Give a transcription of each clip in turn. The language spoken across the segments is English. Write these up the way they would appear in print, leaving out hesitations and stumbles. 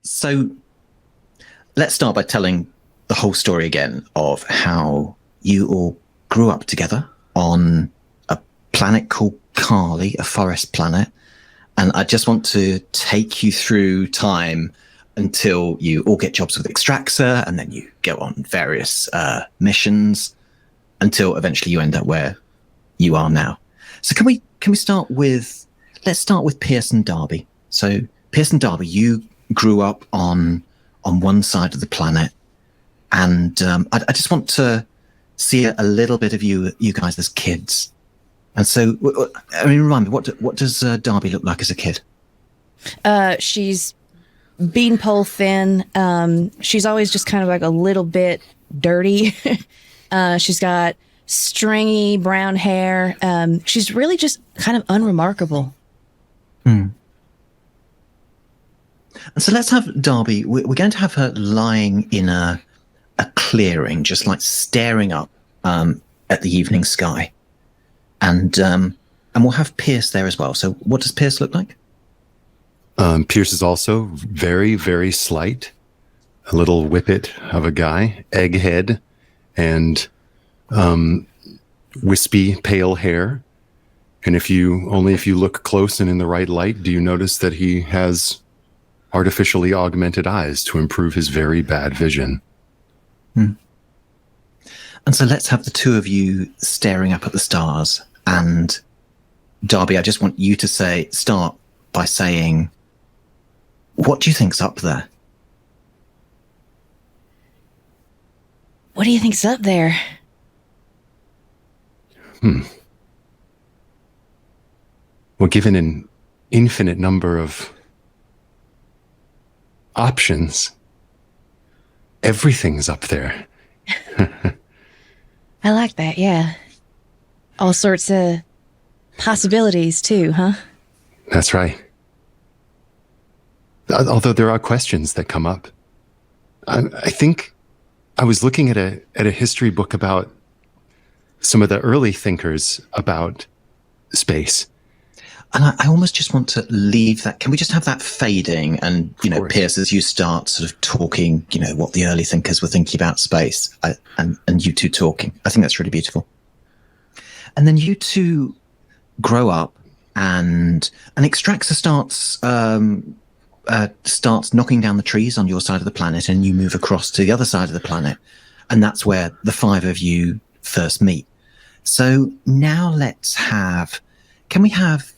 So let's start by telling the whole story again of how you all grew up together on a planet called Carly, a forest planet. And I just want to take you through time until you all get jobs with Extractor, and then you go on various missions until eventually you end up where you are now. So can we start with, let's start with Pierce and Darby. So Pierce and Darby, you grew up on one side of the planet, and I just want to see a little bit of you guys as kids. And so, I mean, remind me, what does Darby look like as a kid? She's beanpole thin. She's always just kind of like a little bit dirty. She's got stringy brown hair. She's really just kind of unremarkable. And so let's have Darby. We're going to have her lying in a clearing, just like staring up at the evening sky. And we'll have Pierce there as well. So what does Pierce look like? Pierce is also very, very slight. A little whippet of a guy, egghead, and wispy, pale hair. And if you look close and in the right light, do you notice that he has artificially augmented eyes to improve his very bad vision? And so let's have the two of you staring up at the stars. And Darby, I just want you to start by saying, what do you think's up there? What do you think's up there? Well, given an infinite number of options, everything's up there. I like that, yeah. All sorts of possibilities, too, huh? That's right. Although there are questions that come up. I think I was looking at a history book about some of the early thinkers about space. And I almost just want to leave that. Can we just have that fading? And, Pierce, as you start sort of talking, what the early thinkers were thinking about space, and you two talking. I think that's really beautiful. And then you two grow up, and Extractor starts knocking down the trees on your side of the planet, and you move across to the other side of the planet. And that's where the five of you first meet. So now can we have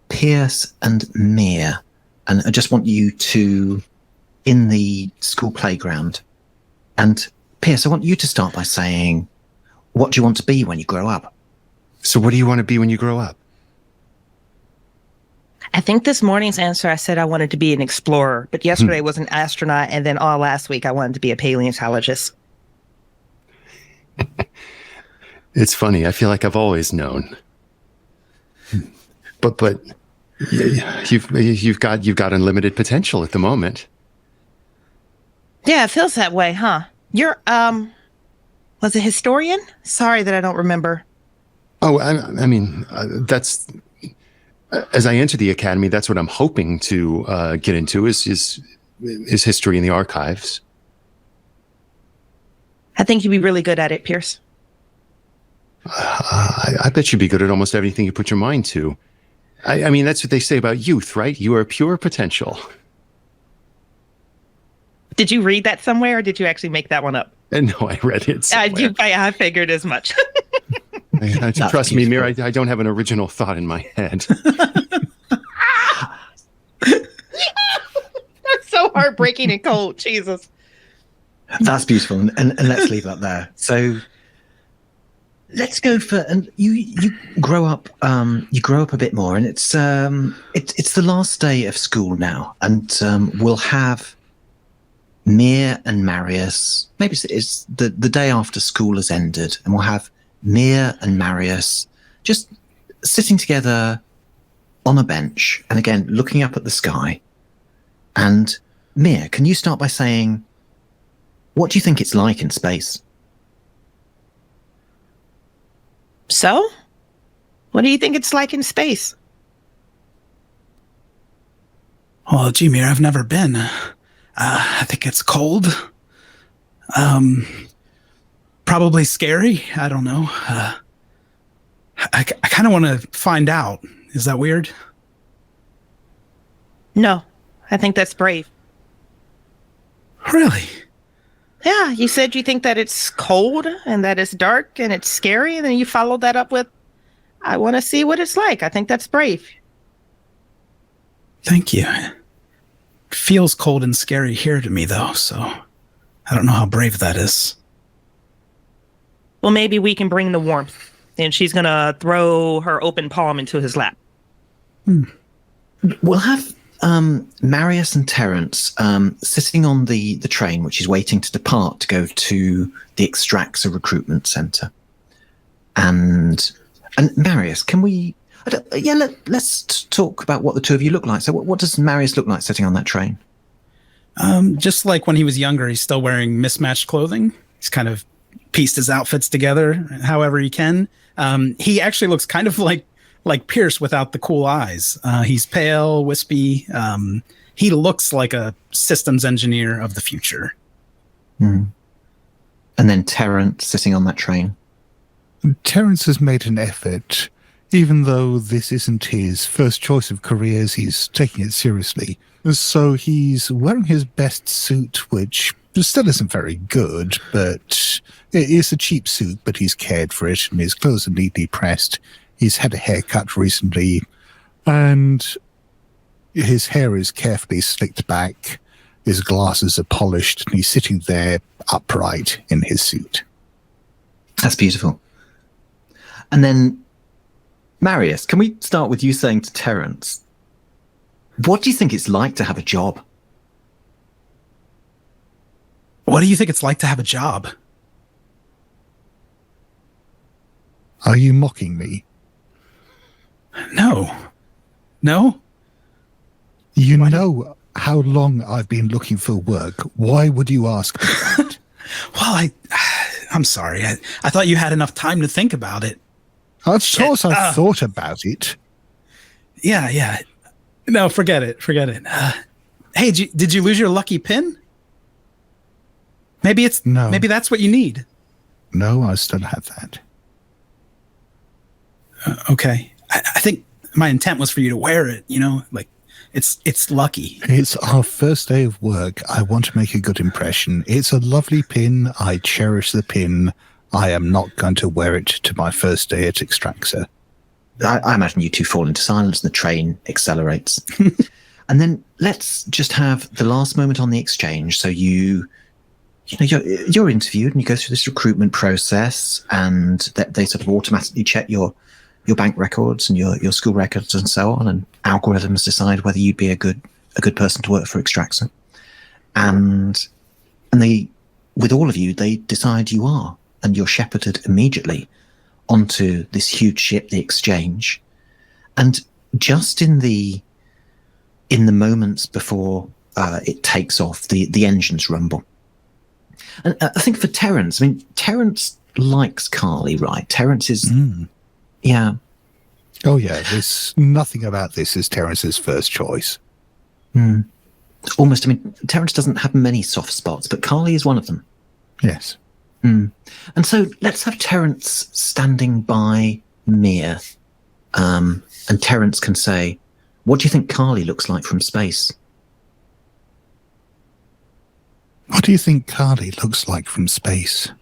Pierce and Mia, and I just want you to in the school playground. And Pierce, I want you to start by saying, what do you want to be when you grow up? So what do you want to be when you grow up? I think this morning's answer, I said I wanted to be an explorer, but yesterday was an astronaut, and then all last week I wanted to be a paleontologist. It's funny. I feel like I've always known. But you've got unlimited potential at the moment. Yeah, it feels that way, huh? You're was a historian? Sorry that I don't remember. Oh, I mean, that's as I enter the academy. That's what I'm hoping to get into is history in the archives. I think you'd be really good at it, Pierce. I bet you'd be good at almost everything you put your mind to. I mean, that's what they say about youth, right? You are pure potential. Did you read that somewhere, or did you actually make that one up? No, I read it somewhere. I figured as much. Trust me, Mir, I don't have an original thought in my head. That's so heartbreaking and cold. Jesus. That's beautiful. And let's leave that there. So let's go for, and you grow up a bit more, and it's the last day of school now, and we'll have Mia and Marius. Maybe it's the day after school has ended, and we'll have Mia and Marius just sitting together on a bench, and again looking up at the sky. And Mia, can you start by saying, what do you think it's like in space? So, what do you think it's like in space? Well, Jimmy, I've never been. I think it's cold. Probably scary. I don't know. I kind of want to find out. Is that weird? No, I think that's brave. Really? Yeah, you said you think that it's cold and that it's dark and it's scary, and then you followed that up with, I want to see what it's like. I think that's brave. Thank you. It feels cold and scary here to me, though, so I don't know how brave that is. Well, maybe we can bring the warmth. And she's going to throw her open palm into his lap. We'll have Marius and Terrence sitting on the train, which is waiting to depart to go to the Extraxor recruitment center. And Marius, can we... let's talk about what the two of you look like. So what does Marius look like sitting on that train? Just like when he was younger, he's still wearing mismatched clothing. He's kind of pieced his outfits together however he can. He actually looks kind of like Pierce without the cool eyes. He's pale, wispy. He looks like a systems engineer of the future. And then Terrence sitting on that train. Terrence has made an effort. Even though this isn't his first choice of careers, he's taking it seriously. So he's wearing his best suit, which still isn't very good, but it is a cheap suit, but he's cared for it, and his clothes are neatly pressed. He's had a haircut recently, and his hair is carefully slicked back. His glasses are polished, and he's sitting there upright in his suit. That's beautiful. And then, Marius, can we start with you saying to Terrence, what do you think it's like to have a job? What do you think it's like to have a job? Are you mocking me? No. No? You know how long I've been looking for work. Why would you ask me that? Well, I'm sorry. I thought you had enough time to think about it. Of course I've thought about it. Yeah. No, forget it. Hey, did you lose your lucky pin? Maybe No. Maybe that's what you need. No, I still have that. Okay. I think my intent was for you to wear it, like it's lucky. It's our first day of work. I want to make a good impression. It's a lovely pin. I cherish the pin. I am not going to wear it to my first day at Extraxor. I imagine you two fall into silence and the train accelerates. And then let's just have the last moment on the exchange. So you're interviewed and you go through this recruitment process, and they sort of automatically check your bank records and your school records and so on, and algorithms decide whether you'd be a good person to work for Extraxor. And they, with all of you, they decide you are, and you're shepherded immediately onto this huge ship, the Exchange. And just in the moments before it takes off, the engines rumble. And I think for Terrence, Terrence likes Carly, right? Terrence is, yeah. Oh, yeah, there's nothing about this is Terrence's first choice. Almost, Terrence doesn't have many soft spots, but Carly is one of them. Yes. And so let's have Terrence standing by Mia, and Terrence can say, what do you think Carly looks like from space? What do you think Carly looks like from space?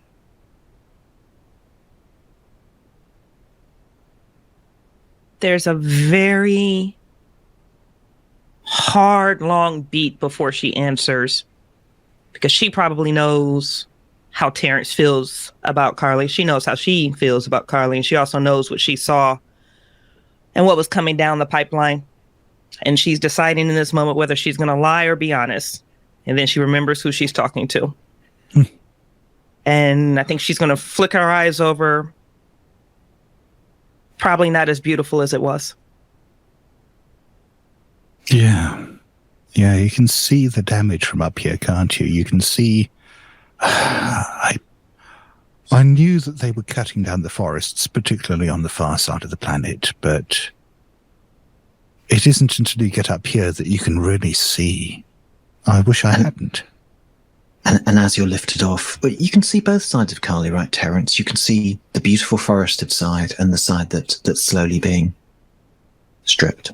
There's a very hard, long beat before she answers, because she probably knows how Terrence feels about Carly. She knows how she feels about Carly, and she also knows what she saw and what was coming down the pipeline. And she's deciding in this moment whether she's going to lie or be honest. And then she remembers who she's talking to. And I think she's going to flick her eyes over. Probably not as beautiful as it was. Yeah. Yeah, you can see the damage from up here, can't you? You can see... I knew that they were cutting down the forests, particularly on the far side of the planet, but It isn't until you get up here that you can really see. I wish I hadn't. And as you're lifted off, you can see both sides of Carly, right, Terrence? You can see the beautiful forested side and the side that's slowly being stripped.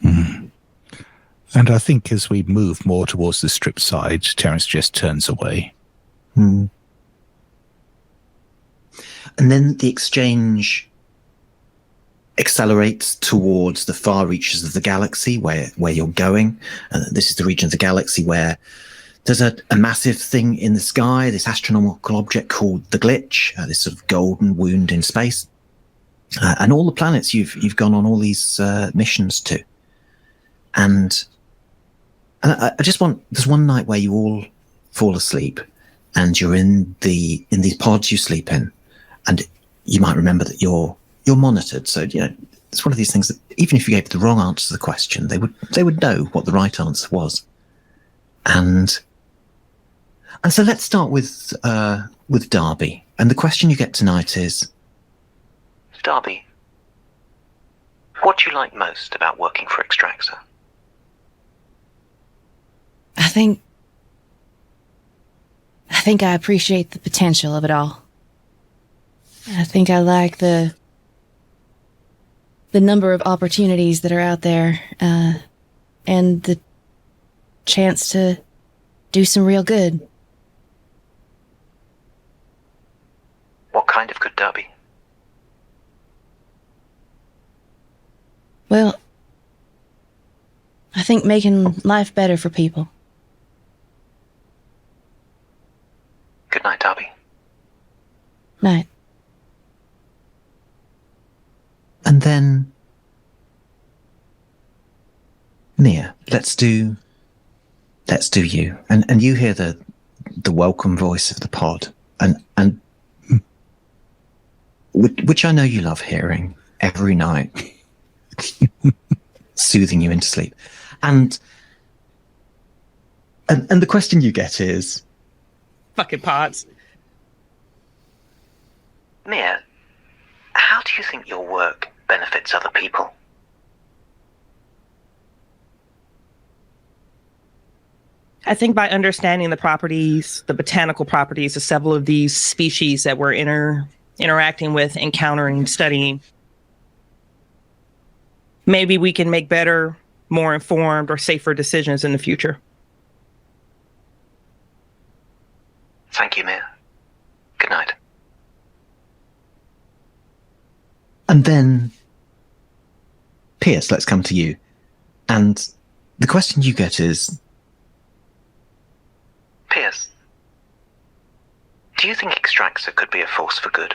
And I think as we move more towards the stripped side, Terrence just turns away. And then the exchange accelerates towards the far reaches of the galaxy where you're going. This is the region of the galaxy where there's a massive thing in the sky, this astronomical object called the Glitch, this sort of golden wound in space. And all the planets you've gone on all these missions to. And I just want, there's one night where you all fall asleep and you're in these pods you sleep in, and you might remember that you're monitored. So, it's one of these things that even if you gave the wrong answer to the question, they would know what the right answer was. And so let's start with Darby. And the question you get tonight is, Darby, what do you like most about working for Extractor? I think I appreciate the potential of it all. I think I like the number of opportunities that are out there, and the chance to do some real good. What kind of good, Darby? Well, I think making life better for people. Good night, Darby. Night. And then, Nia, let's do you. And you hear the welcome voice of the pod, and which I know you love hearing every night, soothing you into sleep. And the question you get is, Fucking pods. Mia, how do you think your work benefits other people? I think by understanding the properties, the botanical properties of several of these species that we're interacting with, encountering, studying, maybe we can make better, more informed, or safer decisions in the future. Thank you, Mia. Good night. And then, Pierce, let's come to you. And the question you get is, Pierce, do you think Extractor could be a force for good?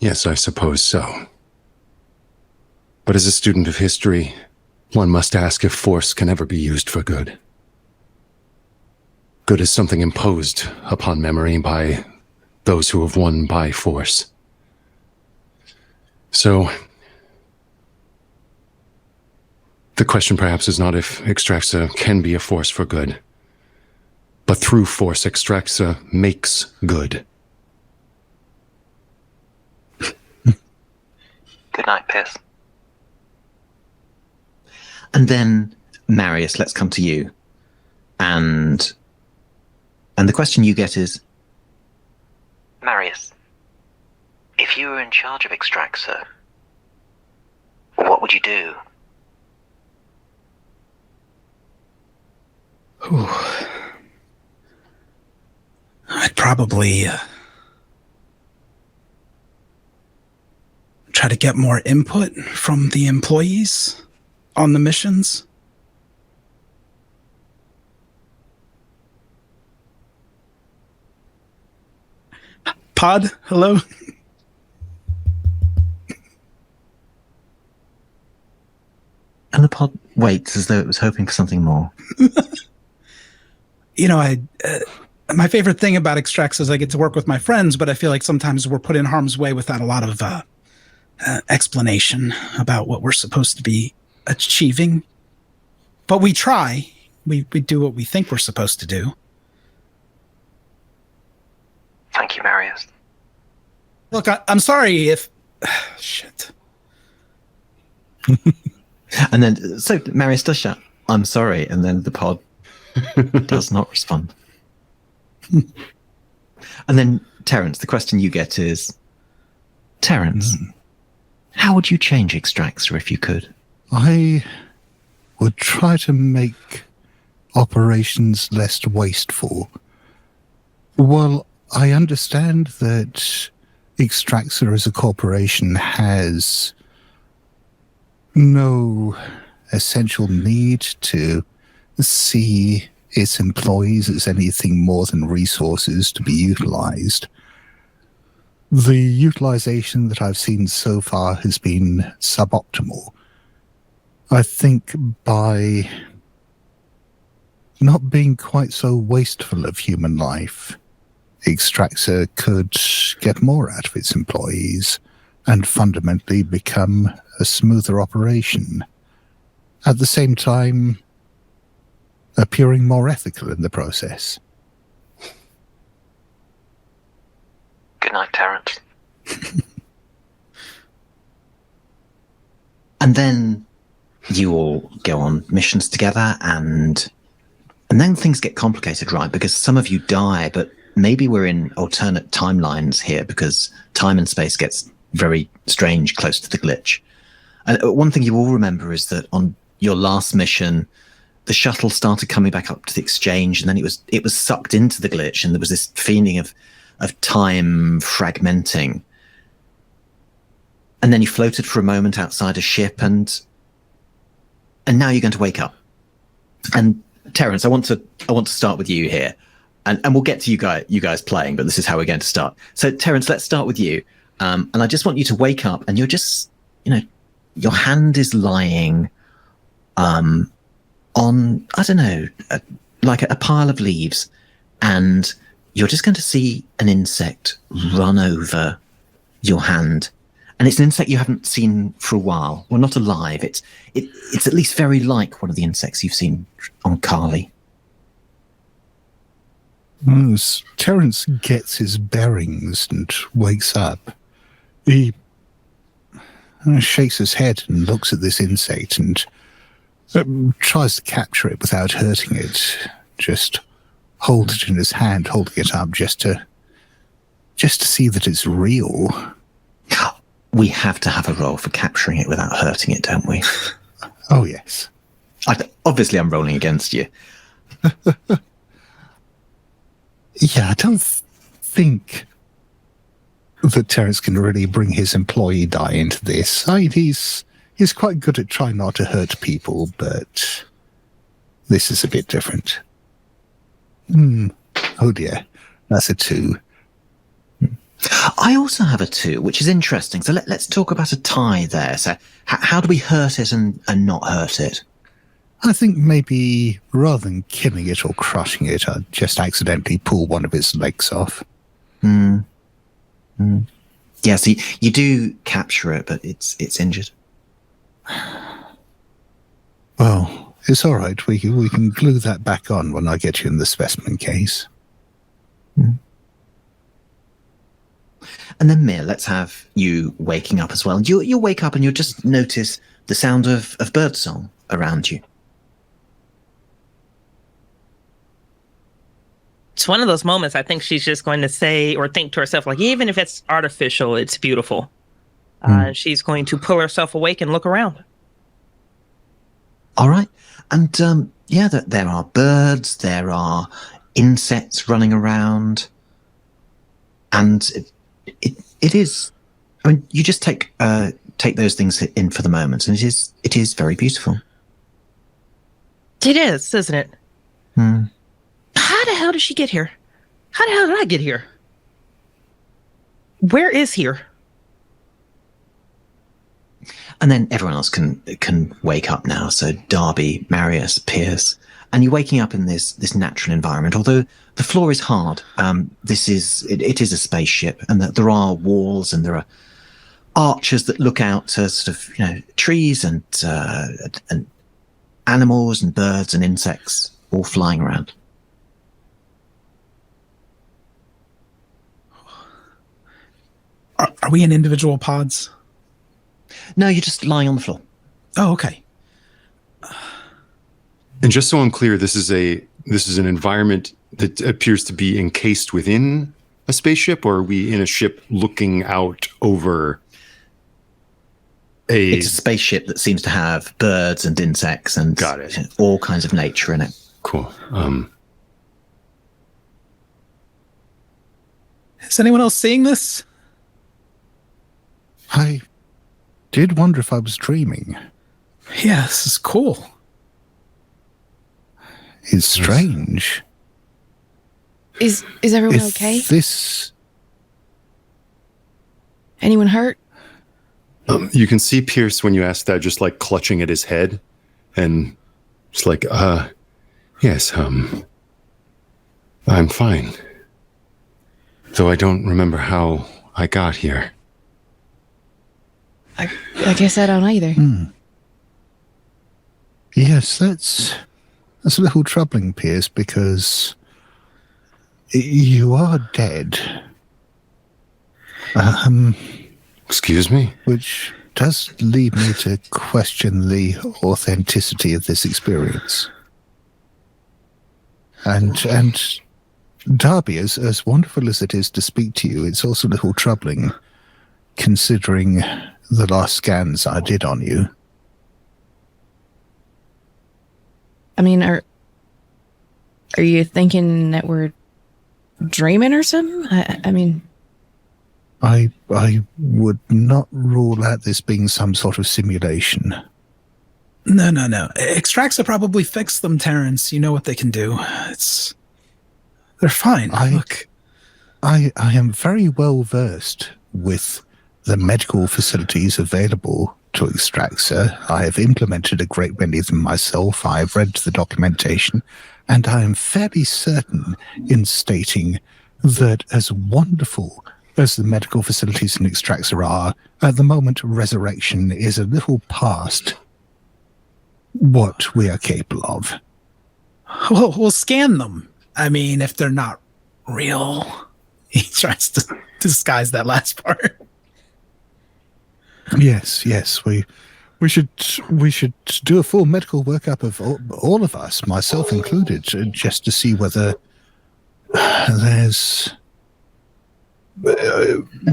Yes, I suppose so. But as a student of history, one must ask if force can ever be used for good. Good is something imposed upon memory by those who have won by force. So, the question perhaps is not if Extractor can be a force for good, but through force, Extractor makes good. Good night, Pierce. And then, Marius, let's come to you. And the question you get is, Marius, if you were in charge of Extractor, what would you do? I'd probably try to get more input from the employees on the missions. Pod, hello? And the pod waits as though it was hoping for something more. My favorite thing about Extracts is I get to work with my friends, but I feel like sometimes we're put in harm's way without a lot of explanation about what we're supposed to be achieving. But we try. We do what we think we're supposed to do. Thank you, Marius. Look, I'm sorry if Shit. And then, so Marius does shout, "I'm sorry," and then the pod does not respond. And then, Terrence, the question you get is, Terrence, how would you change Extractor if you could? I would try to make operations less wasteful. Well, I understand that Extractor as a corporation has no essential need to see its employees as anything more than resources to be utilized. The utilization that I've seen so far has been suboptimal. I think by not being quite so wasteful of human life, Extractor could get more out of its employees and fundamentally become a smoother operation. At the same time, appearing more ethical in the process. Good night, Terrence. And then you all go on missions together, and then things get complicated, right? Because some of you die, but maybe we're in alternate timelines here because time and space gets very strange close to the glitch. And one thing you all remember is that on your last mission, the shuttle started coming back up to the exchange, and then it was sucked into the glitch, and there was this feeling of time fragmenting. And then you floated for a moment outside a ship, and now you're going to wake up. And Terrence, I want to start with you here, and we'll get to you guys playing, but this is how we're going to start. So Terrence, let's start with you. And I just want you to wake up, and you're just, your hand is lying on, I don't know, like a pile of leaves, and you're just going to see an insect run over your hand. And it's an insect you haven't seen for a while. Well, not alive. It's at least very like one of the insects you've seen on Carly. As Terrence gets his bearings and wakes up, he shakes his head and looks at this insect and tries to capture it without hurting it. Just hold it in his hand, holding it up just to see that it's real. We have to have a roll for capturing it without hurting it, don't we? Oh, yes. Obviously, I'm rolling against you. Yeah, I don't think that Terrence can really bring his employee die into this. He's quite good at trying not to hurt people, but this is a bit different. Oh dear, that's a 2. I also have a 2, which is interesting. So let's talk about a tie there. So how do we hurt it and not hurt it? I think maybe rather than killing it or crushing it, I'd just accidentally pull one of its legs off. Yeah, so you do capture it, but it's injured. Well, it's all right. We can glue that back on when I get you in the specimen case. And then, Mir, let's have you waking up as well. And you'll wake up and you'll just notice the sound of birdsong around you. It's one of those moments I think she's just going to say or think to herself, like, even if it's artificial, it's beautiful. She's going to pull herself awake and look around. All right. And there are birds, there are insects running around. And it is, I mean, you just take those things in for the moment, and it is very beautiful. It is, isn't it? How the hell did she get here? How the hell did I get here? Where is here? And then everyone else can wake up now. So Darby, Marius, Pierce, and you're waking up in this natural environment. Although the floor is hard, it is a spaceship, and there are walls and there are arches that look out to sort of trees and animals and birds and insects all flying around. Are we in individual pods? No, you're just lying on the floor. Oh, okay. And just so I'm clear, this is an environment that appears to be encased within a spaceship, or are we in a ship looking out over a... It's a spaceship that seems to have birds and insects and Got it. all kinds of nature in it. Cool. Is anyone else seeing this? I did wonder if I was dreaming. Yeah, this is cool. It's strange. Is everyone If okay? this... Anyone hurt? You can see Pierce, when you ask that, just like clutching at his head and just like, yes, I'm fine. Though I don't remember how I got here. I guess I don't either. Yes, that's a little troubling, Pierce, because you are dead. Excuse me? Which does lead me to question the authenticity of this experience. And Darby, as wonderful as it is to speak to you, it's also a little troubling, considering the last scans I did on you. I mean, are you thinking that we're dreaming or something? I mean... I would not rule out this being some sort of simulation. No. Extracts probably fix them, Terrence. You know what they can do. They're fine. Look. I am very well versed with the medical facilities available to Extractor. I have implemented a great many of them myself. I have read the documentation, and I am fairly certain in stating that as wonderful as the medical facilities in Extractor are, at the moment resurrection is a little past what we are capable of. Well, we'll scan them. I mean, if they're not real. He tries to disguise that last part. Yes, we should do a full medical workup of all of us, myself included, just to see whether there's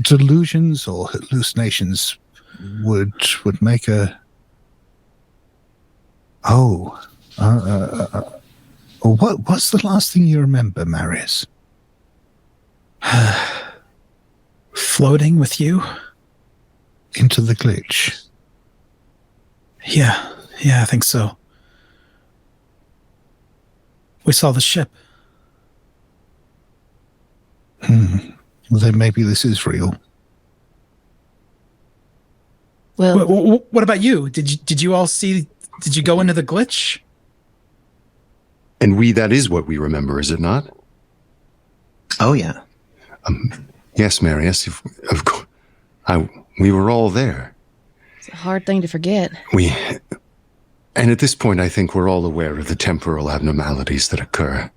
delusions or hallucinations would make a... what's the last thing you remember, Marius? Floating with you? Into the glitch. Yeah, I think so. We saw the ship. Well, then maybe this is real. Well, What about you? Did you all see? Did you go into the glitch? And that is what we remember, is it not? Oh, yeah. Yes, Marius, of course. We were all there. it's a hard thing to forget. And at this point, I think we're all aware of the temporal abnormalities that occur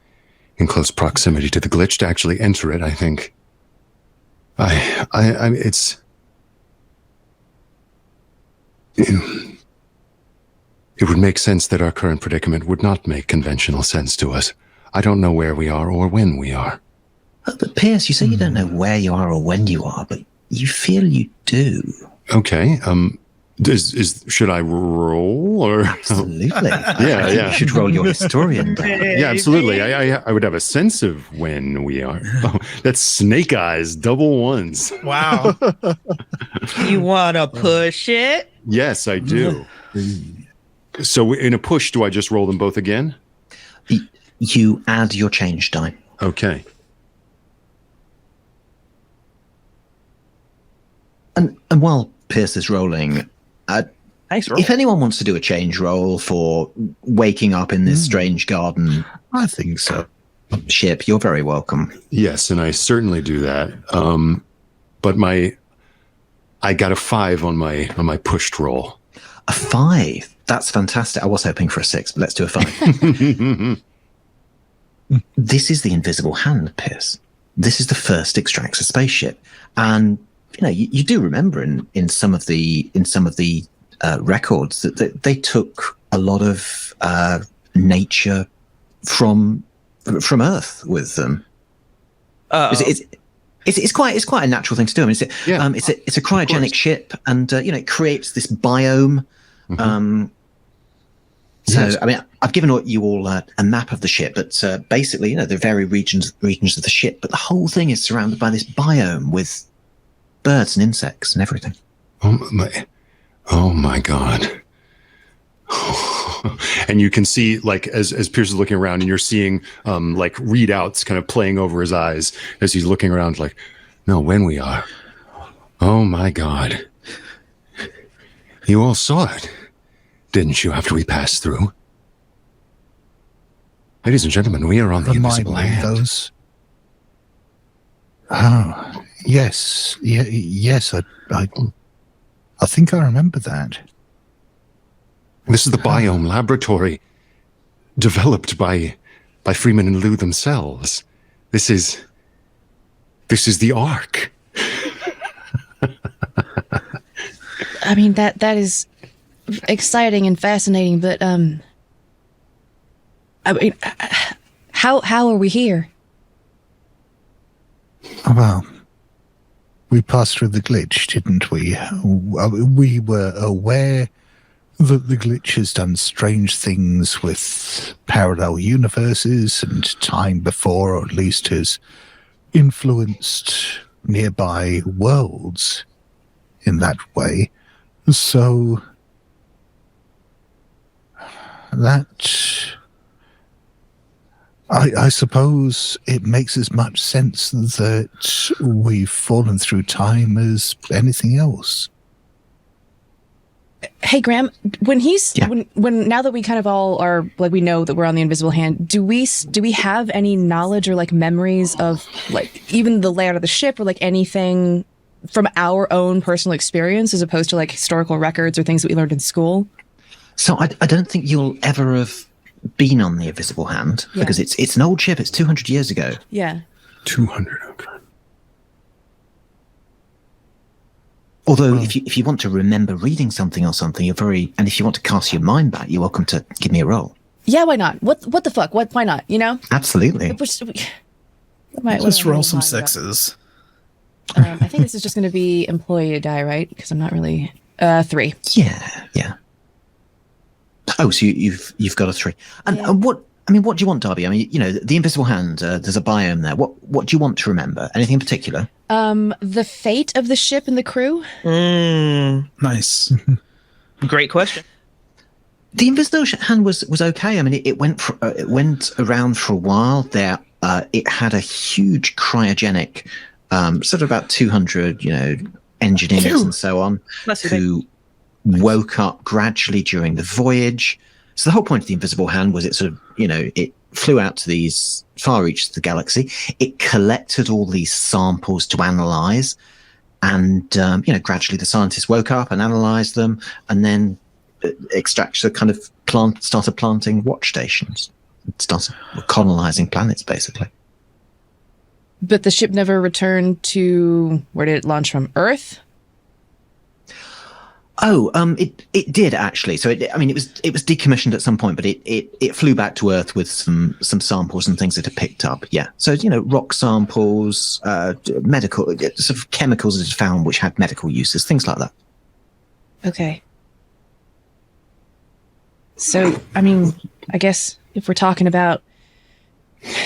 in close proximity to the glitch. To actually enter it, I think, it would make sense that our current predicament would not make conventional sense to us. I don't know where we are or when we are. But Pierce, you say you don't know where you are or when you are, but you feel you do. Okay. Should I roll or? Absolutely. Yeah. You should roll your historian. Yeah, absolutely. I would have a sense of when we are. Oh, that's snake eyes, double ones. Wow. You want to push it? Yes, I do. So in a push, do I just roll them both again? You add your change die. Okay. And while Pierce is rolling, Nice roll. if anyone wants to do a change roll for waking up in this strange garden I think so. ship, you're very welcome. Yes, and I certainly do that. But I got a 5 on my pushed roll. A 5. That's fantastic. I was hoping for a 6, but let's do a 5. This is the invisible hand, Pierce. This is the first Extractor spaceship. And you do remember in some of the records that they took a lot of nature from Earth with them. It's quite a natural thing to do. I mean, it's a cryogenic ship, and it creates this biome. Yes. I mean, I've given you all a map of the ship, but basically, there are various regions of the ship, but the whole thing is surrounded by this biome with birds and insects and everything. Oh my God. And you can see, like, as Pierce is looking around, and you're seeing like readouts kind of playing over his eyes as he's looking around, like, no, when we are. Oh my God. You all saw it, didn't you, after we passed through? Ladies and gentlemen, we are on the invisible hand. Those. Oh, yes. Yes, I think I remember that. This is the biome laboratory developed by Freeman and Lou themselves. This is the Ark. I mean, that is exciting and fascinating, but I mean, how are we here? Well, we passed through the glitch, didn't we? We were aware that the glitch has done strange things with parallel universes and time before, or at least has influenced nearby worlds in that way. So that, I suppose it makes as much sense that we've fallen through time as anything else. Hey, Graham, when now that we kind of all are, like, we know that we're on the invisible hand, do we have any knowledge or, like, memories of, like, even the layout of the ship, or, like, anything from our own personal experience, as opposed to, like, historical records or things that we learned in school? So I don't think you'll ever have been on the invisible hand, because it's an old ship. It's 200 years ago. Yeah. 200, okay. Although, if you want to remember reading something or something, and if you want to cast your mind back, you're welcome to give me a roll. Yeah, why not? What the fuck? Why not? Absolutely. Let's roll some sixes. I think this is just going to be employee die, right? Because I'm not really 3. Yeah. Oh, so you've got a 3. And what do you want, Darby? I mean, the invisible hand. There's a biome there. What do you want to remember? Anything in particular? The fate of the ship and the crew. Nice. Great question. The invisible hand was okay. I mean, it went around for a while. There, it had a huge cryogenic, sort of about 200, engineers and so on, who woke up gradually during the voyage. So the whole point of the invisible hand was it sort of, it flew out to these far reaches of the galaxy. It collected all these samples to analyze, and gradually the scientists woke up and analyzed them, and then started planting watch stations, started colonizing planets, basically. But the ship never returned to, where did it launch from? Earth? Oh, it did actually. So it was decommissioned at some point, but it flew back to Earth with some samples and things that it picked up. Yeah. So rock samples, medical sort of chemicals that it found which had medical uses, things like that. Okay. So I guess if we're talking about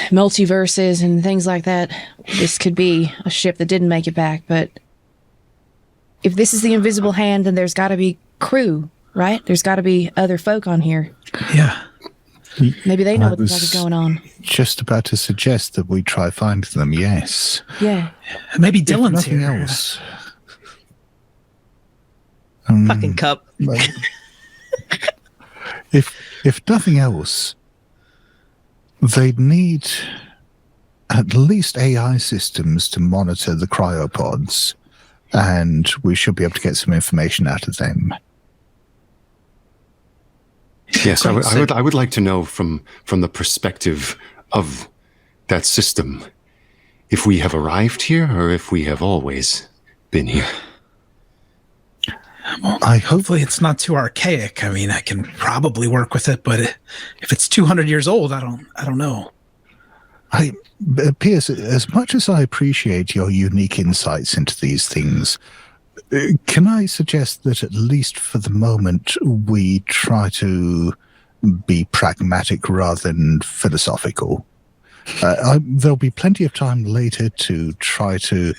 multiverses and things like that, this could be a ship that didn't make it back, but if this is the invisible hand, then there's got to be crew, right? There's got to be other folk on here. Yeah. Maybe they know what the fuck is going on. Just about to suggest that we try find them, yes. Yeah. Maybe Dylan's nothing here. Else. Fucking Cupp. If nothing else, they'd need at least AI systems to monitor the cryopods, and we should be able to get some information out of them. Yes, I would like to know from the perspective of that system, if we have arrived here or if we have always been here. Well, hopefully it's not too archaic. I mean, I can probably work with it, but if it's 200 years old, I don't know. Pierce, as much as I appreciate your unique insights into these things, can I suggest that at least for the moment we try to be pragmatic rather than philosophical? There'll be plenty of time later to try to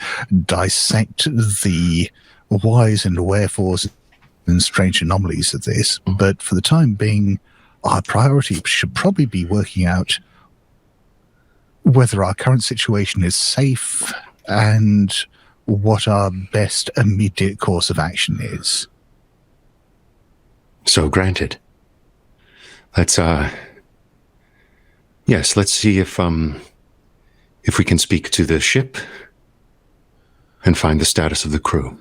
dissect the whys and wherefores and strange anomalies of this, but for the time being, our priority should probably be working out whether our current situation is safe and what our best immediate course of action is. So granted. Let's see if we can speak to the ship and find the status of the crew.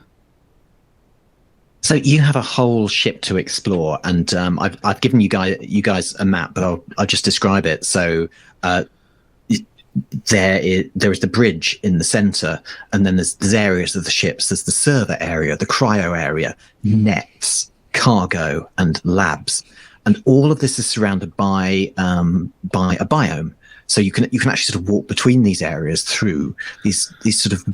So you have a whole ship to explore, and I've given you guys a map, but I'll just describe it. So there is the bridge in the center, and then there's areas of the ships. There's the server area, the cryo area, nets, cargo, and labs, and all of this is surrounded by a biome. So you can actually sort of walk between these areas through these sort of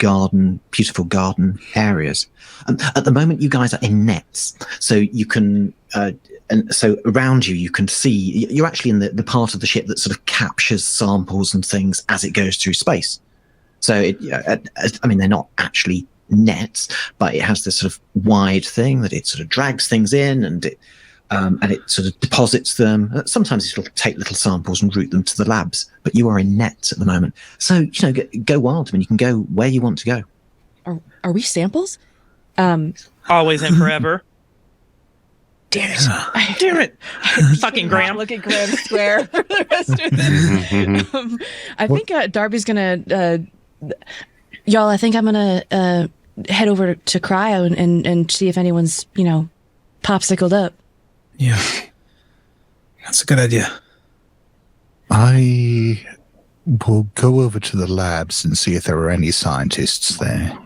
beautiful garden areas. At the moment, you guys are in nets, so you can and so around you can see you're actually in the part of the ship that sort of captures samples and things as it goes through space. So I mean, they're not actually nets, but it has this sort of wide thing that it sort of drags things in, and it sort of deposits them. Sometimes it'll take little samples and route them to the labs, but you are in nets at the moment. So, go wild. I mean, you can go where you want to go. Are we samples? Always and forever. Damn it. Damn it. Fucking Graham. Look at Graham square for the rest of this. I think Darby's going to... y'all, I think I'm going to head over to Cryo and see if anyone's, popsicled up. Yeah. That's a good idea. I will go over to the labs and see if there are any scientists there.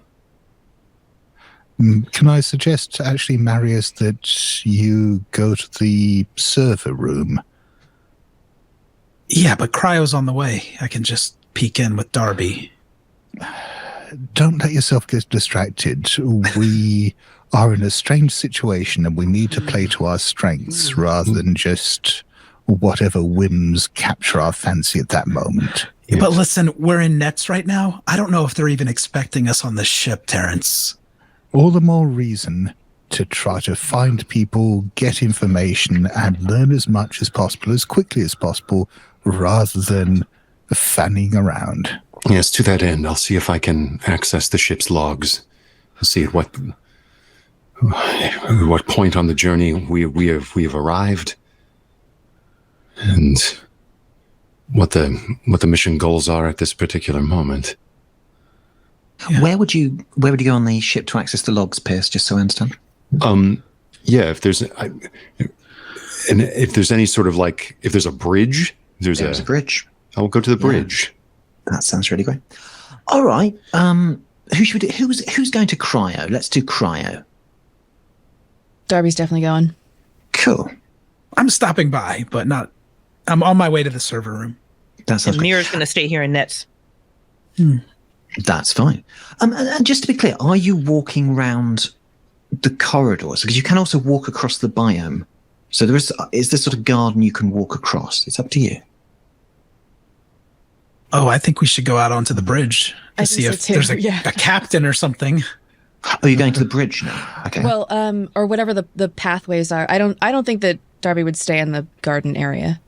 Can I suggest, actually, Marius, that you go to the server room? Yeah, but Cryo's on the way. I can just peek in with Darby. Don't let yourself get distracted. We are in a strange situation and we need to play to our strengths rather than just whatever whims capture our fancy at that moment. Yeah, but listen, we're in nets right now. I don't know if they're even expecting us on the ship, Terrence. All the more reason to try to find people, get information, and learn as much as possible, as quickly as possible, rather than fanning around. Yes, to that end, I'll see if I can access the ship's logs. See at what point on the journey we have arrived, and what the mission goals are at this particular moment. Yeah. Where would you go on the ship to access the logs, Pierce? Just so I understand. Yeah, if there's any sort of if there's a bridge, there's a bridge. I'll go to the bridge. Yeah. That sounds really great. All right. Who's going to Cryo? Let's do Cryo. Darby's definitely going. Cool. I'm stopping by, but not. I'm on my way to the server room. That sounds And Mira's going to stay here in nets. That's fine. And just to be clear, are you walking around the corridors? Because you can also walk across the biome. So is there sort of garden you can walk across? It's up to you. Oh, I think we should go out onto the bridge to see if there's a captain or something. Oh, you're going to the bridge now? Okay. Well, or whatever the pathways are. I don't think that Darby would stay in the garden area.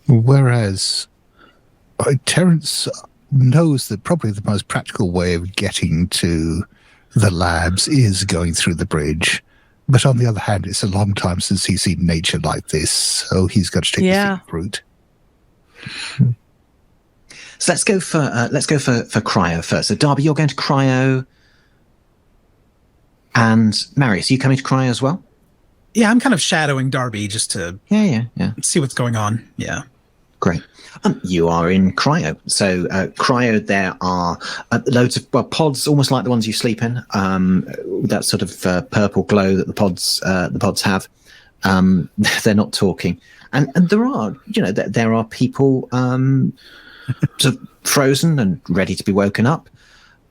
Whereas Terrence knows that probably the most practical way of getting to the labs is going through the bridge. But on the other hand, it's a long time since he's seen nature like this, so he's got to take the scenic route. So let's go for Cryo first. So Darby, you're going to Cryo, and Marius, are you coming to Cryo as well? Yeah, I'm kind of shadowing Darby just to see what's going on. Yeah. Great. You are in cryo. So cryo, there are loads of pods, almost like the ones you sleep in. That sort of purple glow that the pods have. They're not talking, and there are there are people sort of frozen and ready to be woken up.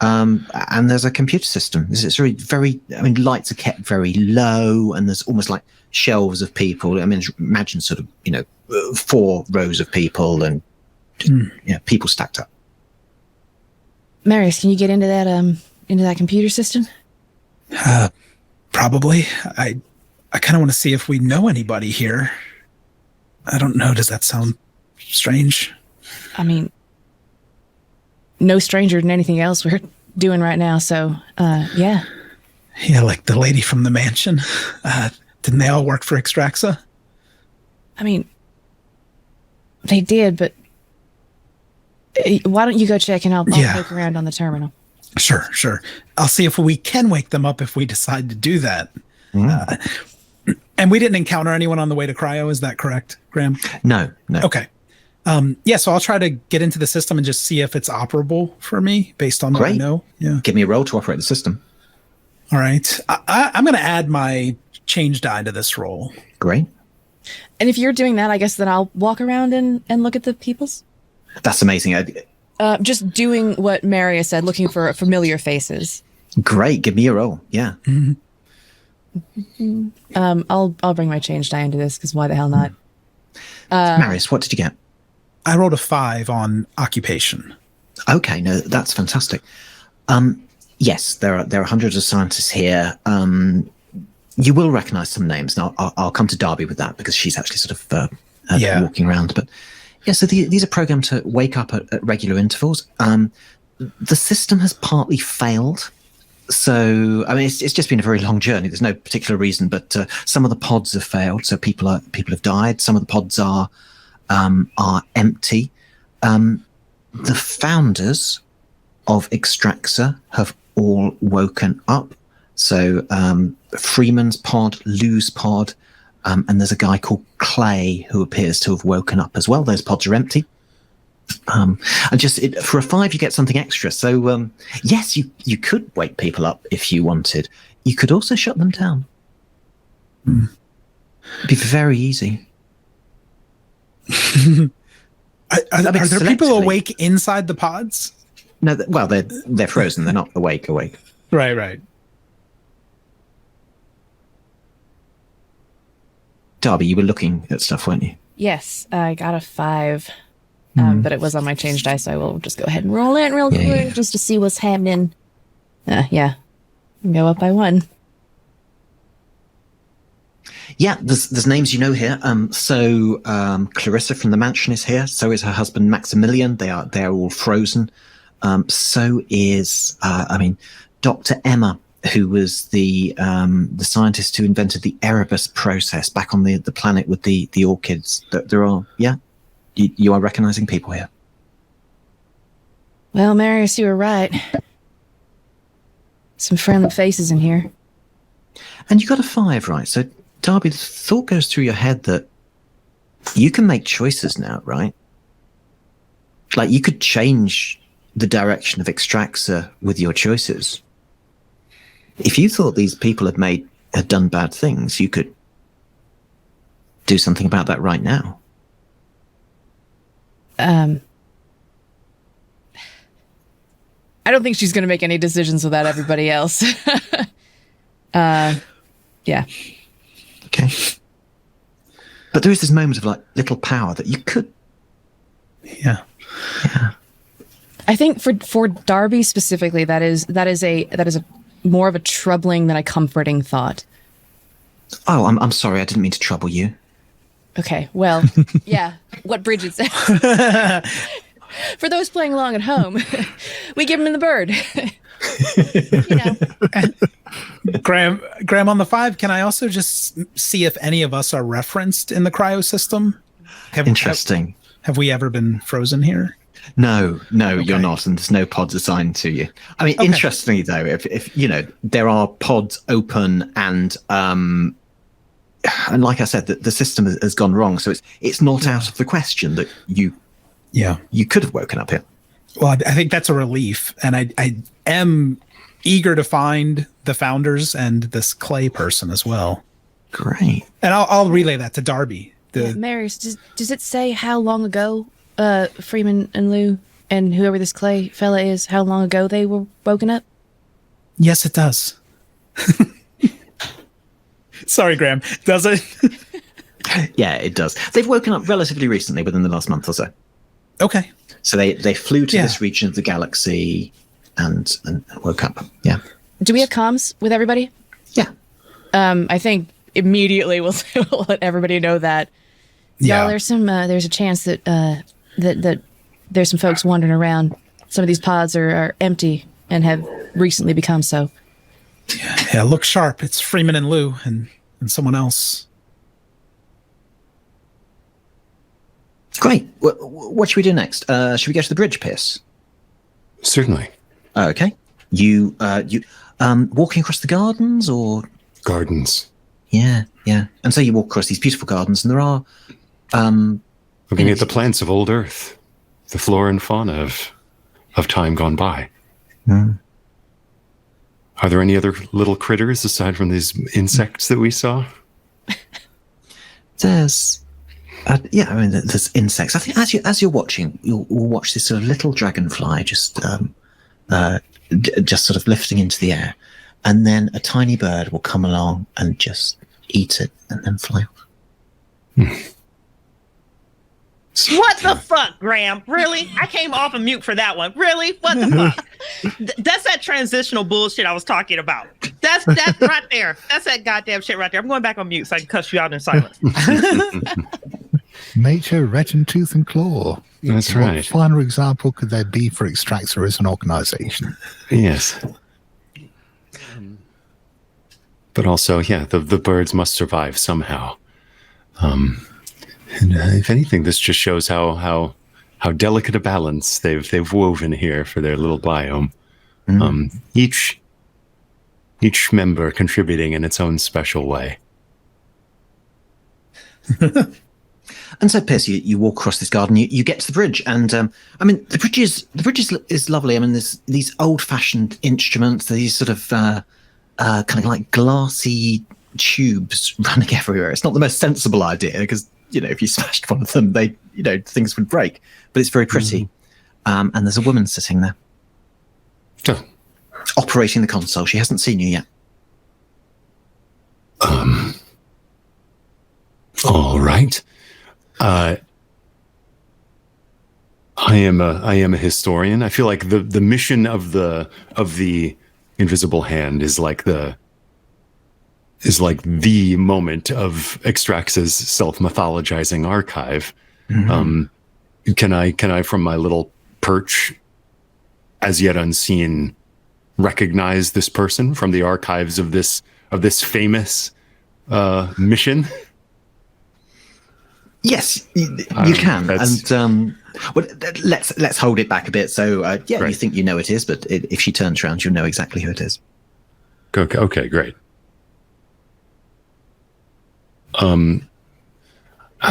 And there's a computer system. It's very. I mean, lights are kept very low, and there's almost like shelves of people. I mean, imagine sort of 4 rows of people and people stacked up. Marius, can you get into that computer system? Probably. I kind of want to see if we know anybody here. I don't know. Does that sound strange? I mean, no stranger than anything else we're doing right now. So, yeah. Yeah, like the lady from the mansion. Didn't they all work for Extraxa? I mean, they did, but why don't you go check and I'll poke around on the terminal. Sure. I'll see if we can wake them up if we decide to do that. And we didn't encounter anyone on the way to cryo. Is that correct, Graham? No. Okay. So I'll try to get into the system and just see if it's operable for me based on what I know. Yeah. Give me a roll to operate the system. All right. I'm going to add my change die to this roll. Great. And if you're doing that, I guess then I'll walk around and look at the peoples. That's amazing. Just doing what Marius said, looking for familiar faces. Great. Give me a roll. Yeah. I'll bring my change die into this because why the hell not? Marius, what did you get? I rolled a 5 on occupation. Okay, no, that's fantastic. Yes, there are hundreds of scientists here. You will recognize some names. Now, I'll come to Darby with that because she's actually sort of walking around. But yeah, so these are programmed to wake up at regular intervals. The system has partly failed. So, I mean, it's just been a very long journey. There's no particular reason, but some of the pods have failed. So people have died. Some of the pods are empty. The founders of Extraxa have all woken up. So Freeman's pod, Lou's pod, and there's a guy called Clay who appears to have woken up as well. Those pods are empty. And for a 5, you get something extra. So yes, you could wake people up if you wanted. You could also shut them down. It'd be very easy. Are there people awake inside the pods? No, they're frozen. They're not awake. Right. Darby, you were looking at stuff, weren't you? Yes, I got a 5, but it was on my change die, so I will just go ahead and roll it real quick just to see what's happening. Go up by 1. Yeah, there's names you know here. So Clarissa from the mansion is here. So is her husband Maximilian. They're all frozen. So is Dr. Emma, who was the scientist who invented the Erebus process back on the planet with the orchids. There are you are recognizing people here. Well, Marius, you were right. Some friendly faces in here. And you got a 5, right? So Darby, the thought goes through your head that you can make choices now, right? Like you could change the direction of Extraxa with your choices. If you thought these people had done bad things, you could do something about that right now. I don't think she's going to make any decisions without everybody else. Yeah. Okay. But there is this moment of like little power that you could. Yeah. I think for Darby specifically, that is a more of a troubling than a comforting thought. Oh, I'm sorry. I didn't mean to trouble you. Okay. Well, yeah. What Bridgett said. For those playing along at home, we give him the bird. Graham, on the 5, can I also just see if any of us are referenced in the cryo system? Interesting. Have we ever been frozen here? No, okay. You're not, and there's no pods assigned to you. I mean, Interestingly though, if there are pods open and and like I said, the system has gone wrong. So it's not out of the question that you could have woken up here. Well, I think that's a relief, and I am eager to find the founders and this Clay person as well. Great. And I'll relay that to Darby. Marius, does it say how long ago Freeman and Lou and whoever this Clay fella is, how long ago they were woken up? Yes, it does. Sorry, Graham. Does it? Yeah, it does. They've woken up relatively recently, within the last month or so. Okay. So they flew to this region of the galaxy and woke up. Yeah. Do we have comms with everybody? Yeah. I think immediately we'll let everybody know that. Y'all, there's a chance that that there's some folks wandering around. Some of these pods are empty and have recently become so. Yeah, look sharp. It's Freeman and Lou and someone else. Great. What should we do next? Should we go to the bridge, Pierce? Certainly. Okay. You walking across the gardens or Gardens. Yeah. And so you walk across these beautiful gardens, and there are Looking at the plants of old Earth, the flora and fauna of time gone by. Mm. Are there any other little critters aside from these insects that we saw? There's there's insects. I think as you're watching, you'll watch this sort of little dragonfly just sort of lifting into the air, and then a tiny bird will come along and just eat it and then fly off. What the fuck, Graham? Really? I came off of mute for that one. Really? What the fuck? That's that transitional bullshit I was talking about. That's right there. That's that goddamn shit right there. I'm going back on mute so I can cuss you out in silence. Nature, red in tooth and claw. That's What right. finer example could there be for Extractor as an organization? Yes. But also, the birds must survive somehow. And if anything, this just shows how delicate a balance they've woven here for their little biome. Each member contributing in its own special way. And so, Pierce, you walk across this garden. You get to the bridge, and the bridge is lovely. I mean, there's these old-fashioned instruments. These sort of kind of like glassy tubes running everywhere. It's not the most sensible idea because if you smashed one of them, things would break. But it's very pretty. And there's a woman sitting there, operating the console. She hasn't seen you yet. All right. I am a historian. I feel like the mission of the Invisible Hand is like the moment of Extrax's self-mythologizing archive. Mm-hmm. Can I from my little perch, as yet unseen, recognize this person from the archives of this famous mission? Yes, you can. And let's hold it back a bit. So right. You think you know it is, but if she turns around, you'll know exactly who it is. Okay, great. I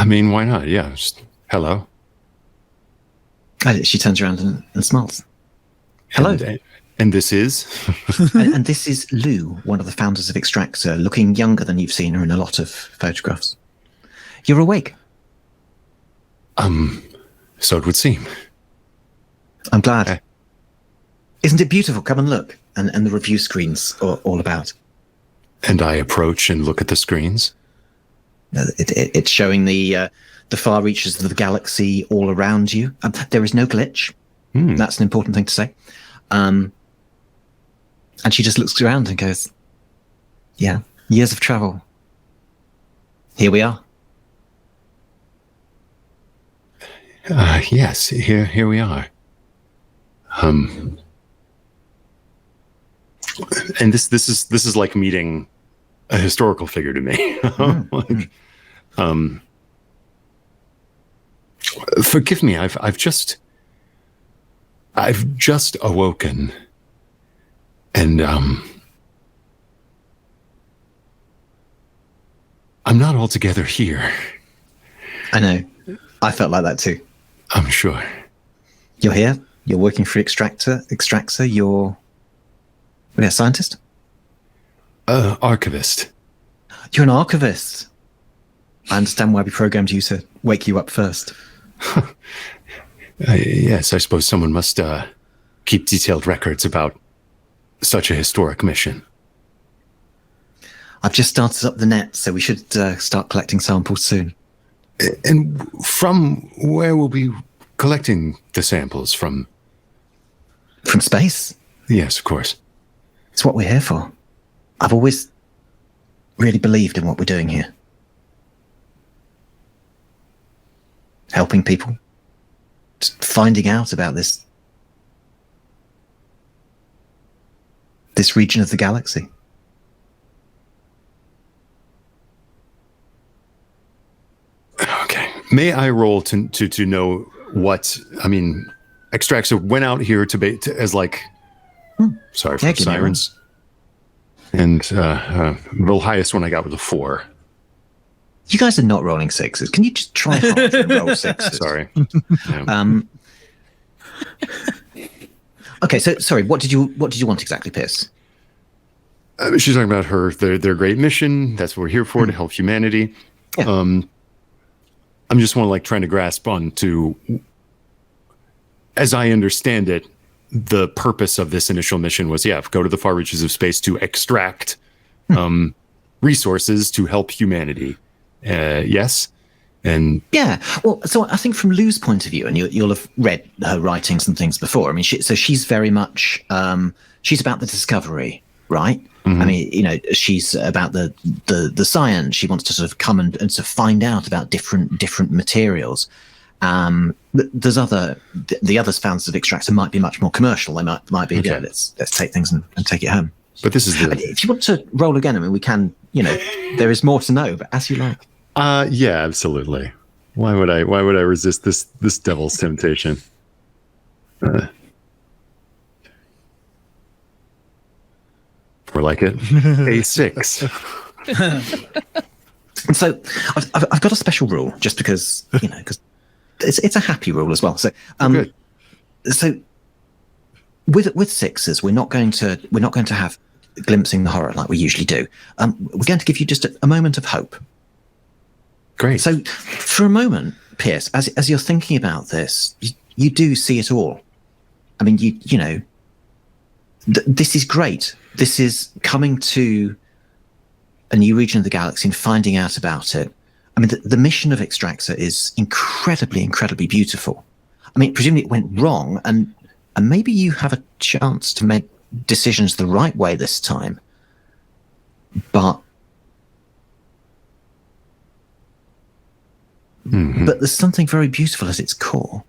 mean, why not? Yeah, just hello. She turns around and smiles. Hello. And this is? and this is Lou, one of the founders of Extractor, looking younger than you've seen her in a lot of photographs. You're awake. So it would seem. I'm glad. Isn't it beautiful? Come and look. And the review screens are all about. And I approach and look at the screens. It's showing the far reaches of the galaxy all around you. There is no glitch. That's an important thing to say. And she just looks around and goes, yeah, years of travel. Here we are. Yes, here we are. And this is like meeting a historical figure to me. Forgive me, I've just awoken, and I'm not altogether here. I know. I felt like that too. I'm sure. You're here. You're working for Extractor. You're a scientist? Archivist. You're an archivist. I understand why we programmed you to wake you up first. Yes, I suppose someone must keep detailed records about such a historic mission. I've just started up the net, so we should start collecting samples soon. And from where will we be collecting the samples from? From space? Yes, of course. It's what we're here for. I've always really believed in what we're doing here. Helping people. Just finding out about this region of the galaxy. Okay. May I roll to know what, I mean, Extractor went out here as like, sorry for sirens. And the highest one I got was a 4. You guys are not rolling 6s. Can you just try hard and roll 6s? Sorry. Okay, so sorry, what did you want exactly, Pierce? She's talking about their great mission. That's what we're here for, to help humanity. Yeah. I'm just want to trying to grasp on to, as I understand it, the purpose of this initial mission was, go to the far reaches of space to extract resources to help humanity. Yes. And yeah, well, so I think from Lou's point of view, and you'll have read her writings and things before. I mean, she's very much she's about the discovery, right? Mm-hmm. I mean, she's about the science. She wants to sort of come and sort of find out about different materials. There's the other fans of Extractor might be much more commercial. They might be let's take things and take it home. But this is if you want to roll again, I mean, we can. There is more to know, but as you like. Yeah, absolutely. Why would I resist this devil's temptation? More like it. A6. And so I've got a special rule just because, because it's a happy rule as well. So, so with 6s, we're not going to have glimpsing the horror like we usually do. We're going to give you just a moment of hope. Great. So for a moment, Pierce, as you're thinking about this, you do see it all. I mean, this is great. This is coming to a new region of the galaxy and finding out about it. I mean, the mission of Extractor is incredibly, incredibly beautiful. I mean, presumably it went wrong, and maybe you have a chance to make decisions the right way this time. But but there's something very beautiful at its core.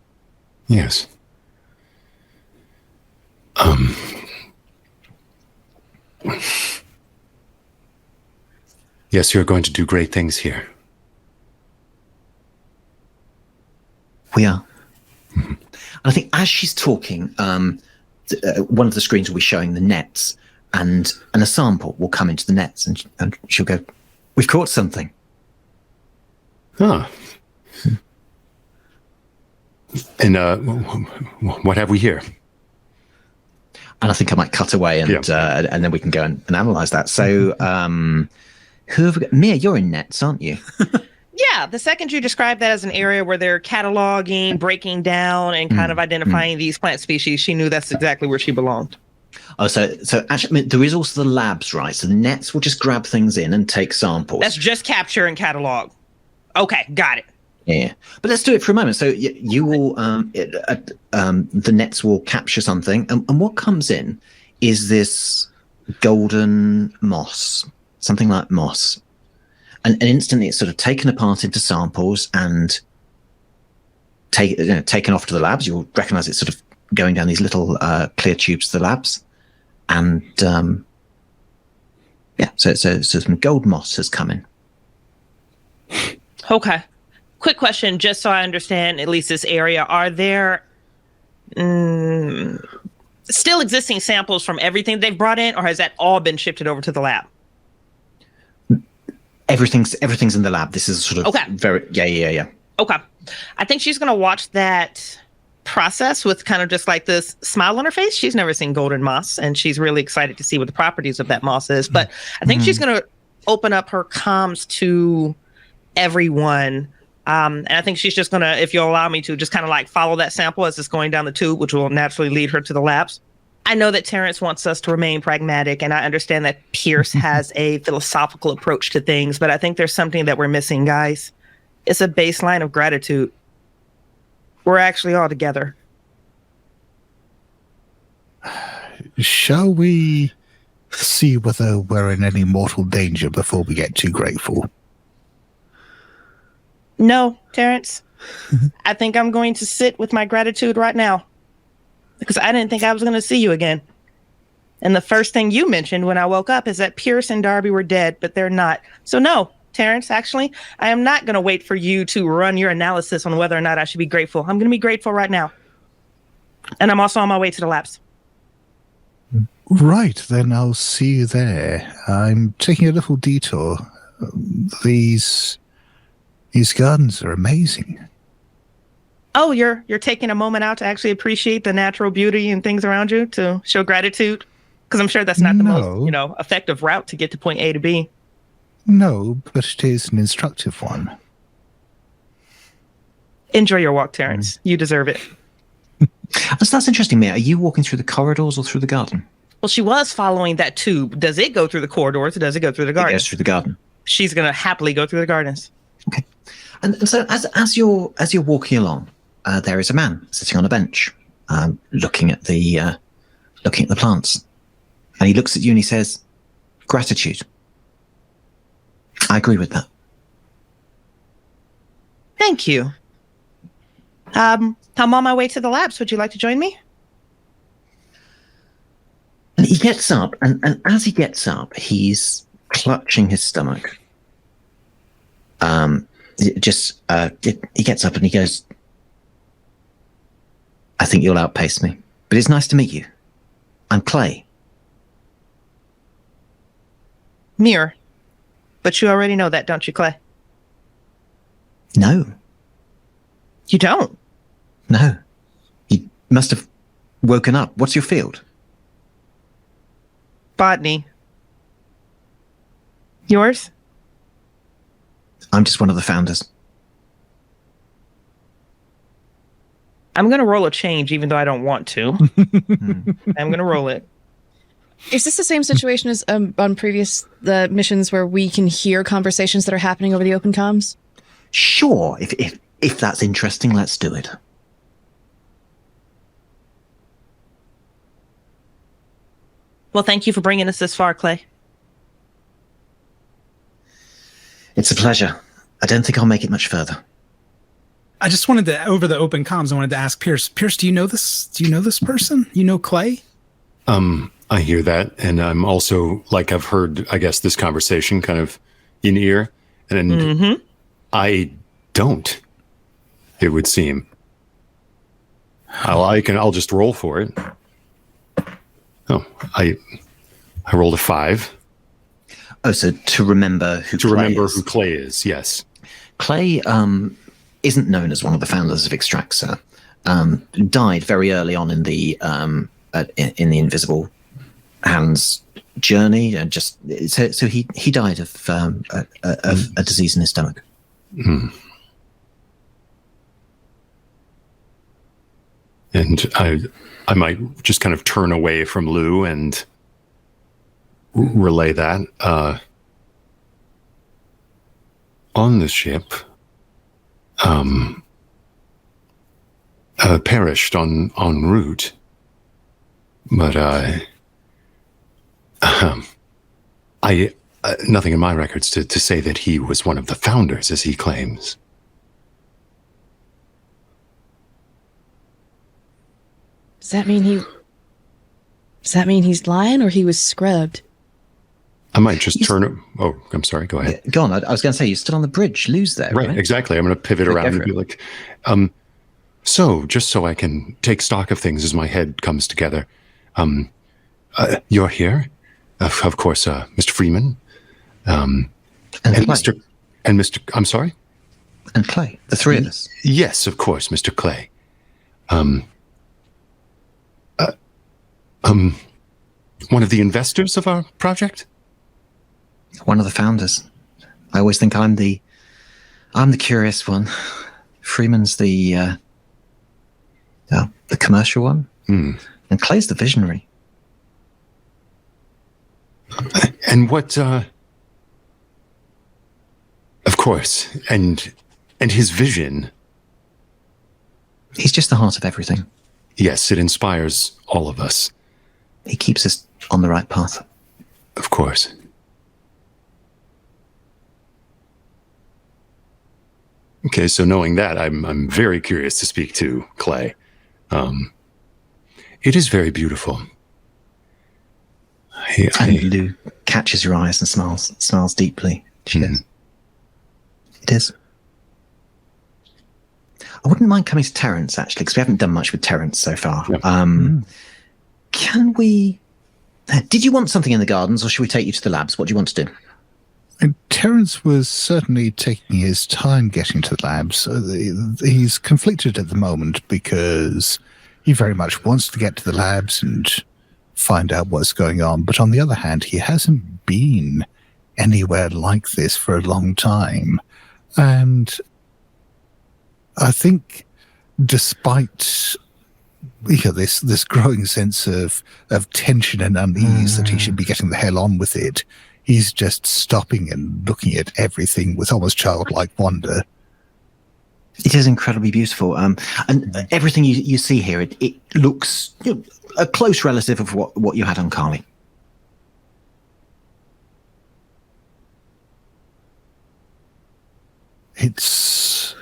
Yes. Yes, you're going to do great things here. We are. Mm-hmm. And I think as she's talking, one of the screens will be showing the nets, and a sample will come into the nets, and she'll go, "We've caught something." Ah. And what have we here? And I think I might cut away and then we can go and analyze that. So, who have we got? Mia, you're in nets, aren't you? Yeah, the second you described that as an area where they're cataloging, breaking down, and kind of identifying these plant species, she knew that's exactly where she belonged. Oh, so actually, I mean, there is also the labs, right? So the nets will just grab things in and take samples. That's just capture and catalog. Okay, got it. Yeah, but let's do it for a moment. So you will, the nets will capture something, and what comes in is this golden moss, something like moss, and instantly it's sort of taken apart into samples and taken off to the labs. You'll recognize it sort of going down these little clear tubes to the labs, and so some gold moss has come in. Okay. Quick question, just so I understand at least this area. Are there still existing samples from everything they've brought in, or has that all been shifted over to the lab? Everything's in the lab. This is sort of very yeah. Okay. I think she's going to watch that process with kind of just like this smile on her face. She's never seen golden moss, and she's really excited to see what the properties of that moss is. But I think she's going to open up her comms to everyone. And I think she's just going to, if you'll allow me to, just kind of like follow that sample as it's going down the tube, which will naturally lead her to the labs. I know that Terrence wants us to remain pragmatic, and I understand that Pierce has a philosophical approach to things, but I think there's something that we're missing, guys. It's a baseline of gratitude. We're actually all together. Shall we see whether we're in any mortal danger before we get too grateful? No, Terrence. I think I'm going to sit with my gratitude right now, because I didn't think I was going to see you again. And the first thing you mentioned when I woke up is that Pierce and Darby were dead, but they're not. So no, Terrence, actually, I am not going to wait for you to run your analysis on whether or not I should be grateful. I'm going to be grateful right now. And I'm also on my way to the labs. Right, then I'll see you there. I'm taking a little detour. These gardens are amazing. Oh, you're taking a moment out to actually appreciate the natural beauty and things around you, to show gratitude? Because I'm sure that's not the most, effective route to get to point A to B. No, but it is an instructive one. Enjoy your walk, Terrence. You deserve it. That's interesting, Mia. Are you walking through the corridors or through the garden? Well, she was following that tube. Does it go through the corridors or does it go through the garden? It goes through the garden. She's going to happily go through the gardens. Okay. And so as you're walking along, there is a man sitting on a bench, looking at the plants, and he looks at you and he says, "Gratitude." I agree with that. Thank you. I'm on my way to the labs. Would you like to join me? And he gets up, and as he gets up, he's clutching his stomach. He gets up and he goes, "I think you'll outpace me, but it's nice to meet you. I'm Clay." Mirror. But you already know that, don't you, Clay? No. You don't? No. You must have woken up. What's your field? Botany. Yours? I'm just one of the founders. I'm going to roll a change, even though I don't want to. I'm going to roll it. Is this the same situation as on previous missions where we can hear conversations that are happening over the open comms? Sure. If that's interesting, let's do it. Well, thank you for bringing us this far, Clay. It's a pleasure. I don't think I'll make it much further. I just wanted to, over the open comms, I wanted to ask Pierce. Pierce, do you know this? Do you know this person? You know Clay? I hear that, and I'm also, like, I've heard, I guess, this conversation kind of in ear, and I don't, it would seem. I'll just roll for it. Oh, I rolled a 5. Oh, so to remember who who Clay is, yes. Clay isn't known as one of the founders of Extraxa. Died very early on in the Invisible Hands journey, and just so he died of a disease in his stomach. And I might just kind of turn away from Lou and relay that. On the ship, perished en route, but nothing in my records to say that he was one of the founders, as he claims. Does that mean he's lying, or he was scrubbed? I might just turn. Oh, I'm sorry. Go ahead. Yeah, go on. I was going to say, you're still on the bridge. Lose there. Right. Exactly. I'm going to pivot around and be like, so just so I can take stock of things as my head comes together. You're here, of course, Mr. Freeman. And Clay. I'm sorry? And Clay, the three of us. Yes, of course, Mr. Clay. One of the investors of our project? One of the founders. I always think I'm the curious one. Freeman's the commercial one. And Clay's the visionary. And what, of course, and his vision. He's just the heart of everything. Yes, it inspires all of us. He keeps us on the right path. Of course. Okay, so knowing that, I'm very curious to speak to Clay. It is very beautiful. And Lou catches your eyes and smiles deeply. She goes, "It is." I wouldn't mind coming to Terrence, actually, because we haven't done much with Terrence so far. Yep. Can we... Did you want something in the gardens, or should we take you to the labs? What do you want to do? And Terrence was certainly taking his time getting to the labs. He's conflicted at the moment because he very much wants to get to the labs and find out what's going on. But on the other hand, he hasn't been anywhere like this for a long time. And I think despite this growing sense of tension and unease that he should be getting the hell on with it, he's just stopping and looking at everything with almost childlike wonder. It is incredibly beautiful. And everything you see here, it looks a close relative of what you had on Carly. It's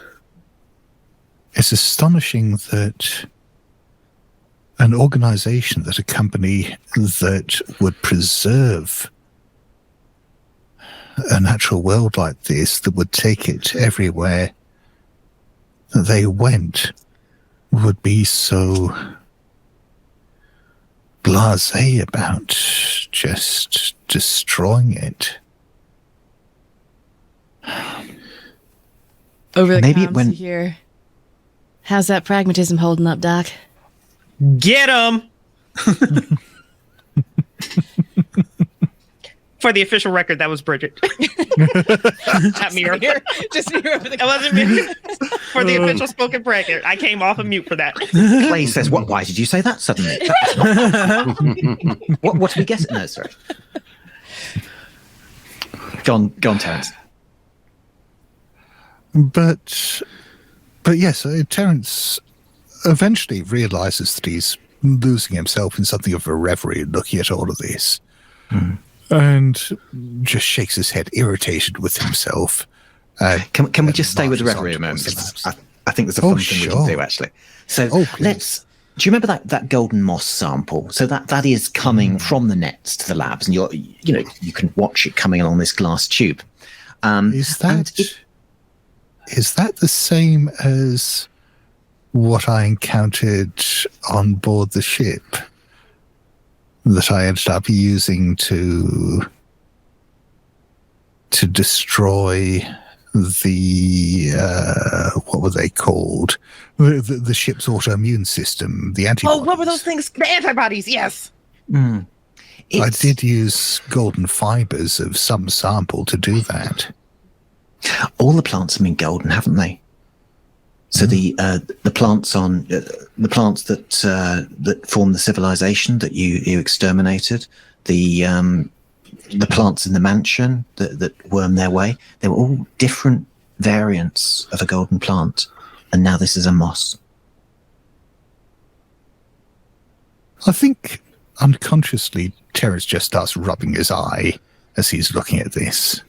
astonishing that an organization, that a company that would preserve a natural world like this, that would take it everywhere that they went, would be so blasé about just destroying it. Over the Maybe comms it went- here. How's that pragmatism holding up, Doc? Get him! For the official record, that was Bridgett. Not me. Just me over the It wasn't me. For the official spoken record, I came off of mute for that. Clay says, "What? Why did you say that suddenly?" What did we guess? No, sorry. Go on, Terrence. But yes, Terrence eventually realizes that he's losing himself in something of a reverie looking at all of this. And just shakes his head, irritated with himself. Can we just stay with the reverie a moment? I think there's a fun thing we can do, actually. So let's... Do you remember that golden moss sample? So that is coming from the nets to the labs, and you can watch it coming along this glass tube. Is that the same as what I encountered on board the ship that I ended up using to destroy the what were they called? The ship's autoimmune system, the antibodies. Oh, what were those things? The antibodies, yes. I did use golden fibers of some sample to do that. All the plants have been golden, haven't they? So the plants that form the civilization that you exterminated, the plants in the mansion that worm their way, they were all different variants of a golden plant, and now this is a moss. I think unconsciously Terrence just starts rubbing his eye as he's looking at this.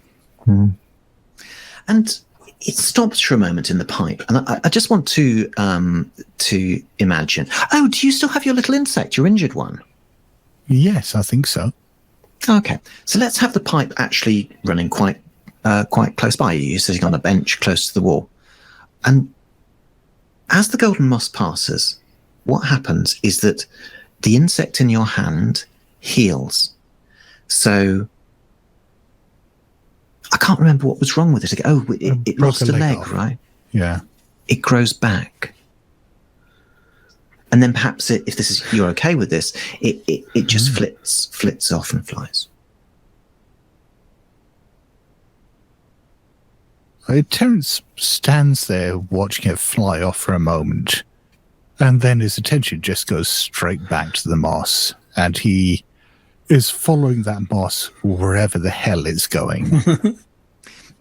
And it stops for a moment in the pipe, and I just want to imagine. Oh, do you still have your little insect, your injured one? Yes, I think so. Okay, so let's have the pipe actually running quite close by you. You're sitting on a bench close to the wall, and as the golden moss passes, what happens is that the insect in your hand heals. So I can't remember what was wrong with it. Oh, it broke lost a a leg leg, off. right? Yeah. It grows back. And then perhaps if this is, you're okay with this, it just flits off and flies. Terrence stands there watching it fly off for a moment, and then his attention just goes straight back to the moss, and he is following that moss wherever the hell it's going.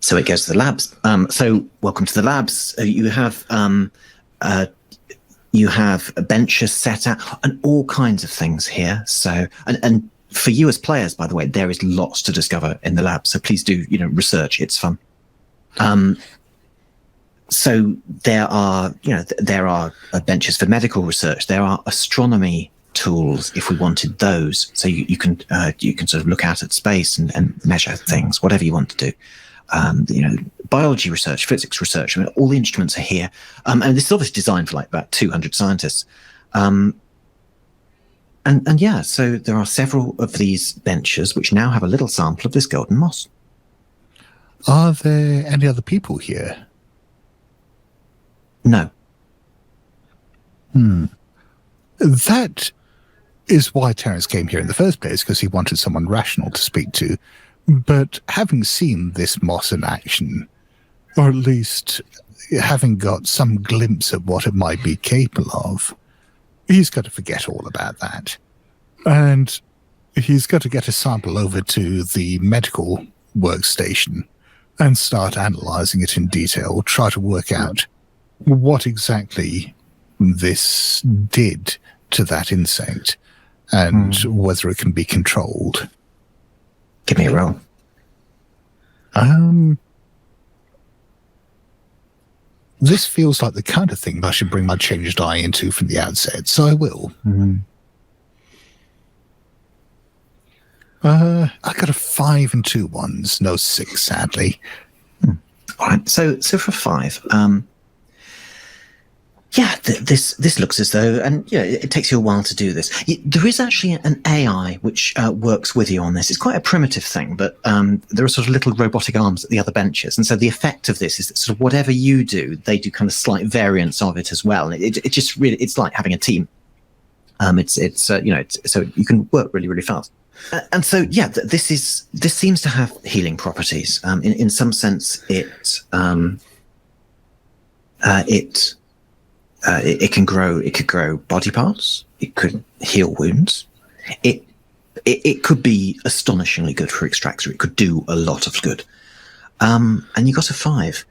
So it goes to the labs. So welcome to the labs. You have benches set out and all kinds of things here. So, and for you as players, by the way, there is lots to discover in the lab. So please do, research. It's fun. So there are benches for medical research. There are astronomy tools if we wanted those. So you can sort of look out at space and measure things, whatever you want to do. Biology research, physics research. I mean, all the instruments are here. And this is obviously designed for like about 200 scientists. So there are several of these benches which now have a little sample of this golden moss. Are there any other people here? No. That is why Terrence came here in the first place, because he wanted someone rational to speak to. But having seen this moss in action, or at least having got some glimpse of what it might be capable of, he's got to forget all about that. And he's got to get a sample over to the medical workstation and start analyzing it in detail, try to work out what exactly this did to that insect and whether it can be controlled. Give me a roll. This feels like the kind of thing I should bring my changed eye into from the outset, so I will. I got a 5 and 2 ones, no 6, sadly. All right. So for 5, this looks as though, and it takes you a while to do this. There is actually an AI which works with you on this. It's quite a primitive thing, but there are sort of little robotic arms at the other benches, and so the effect of this is that sort of whatever you do, they do kind of slight variants of it as well. And it just really, it's like having a team. So you can work really, really fast. And so, this seems to have healing properties. In some sense, it can grow. It could grow body parts. It could heal wounds. It could be astonishingly good for extractor. It could do a lot of good. And you got a 5.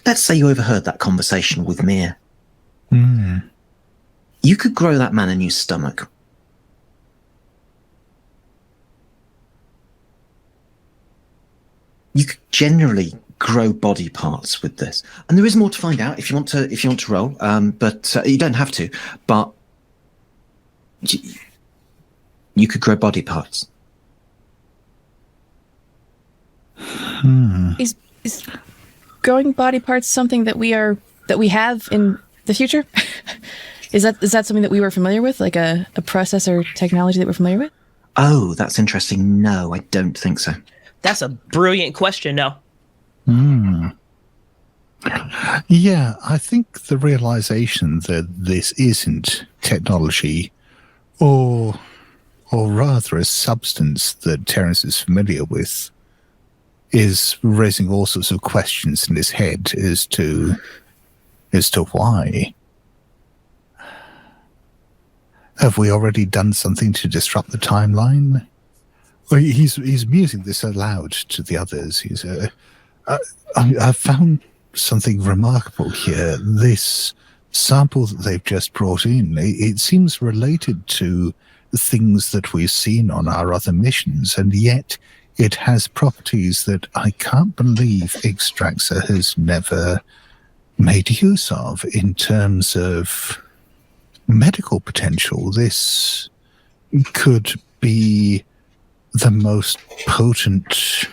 Let's say you overheard that conversation with Mir. You could grow that man a new stomach. You could generally grow body parts with this, and there is more to find out if you want to roll. But you don't have to. But you could grow body parts. Is growing body parts something that we have in the future? Is that something that we were familiar with, like a process or technology that we're familiar with? Oh, that's interesting. No, I don't think so. That's a brilliant question, though. Yeah, I think the realization that this isn't technology, or rather a substance that Terrence is familiar with, is raising all sorts of questions in his head as to why. Have we already done something to disrupt the timeline? Well, he's musing this aloud to the others. I found something remarkable here. This sample that they've just brought in, it seems related to things that we've seen on our other missions, and yet it has properties that I can't believe Extraxa has never made use of in terms of medical potential. This could be the most potent,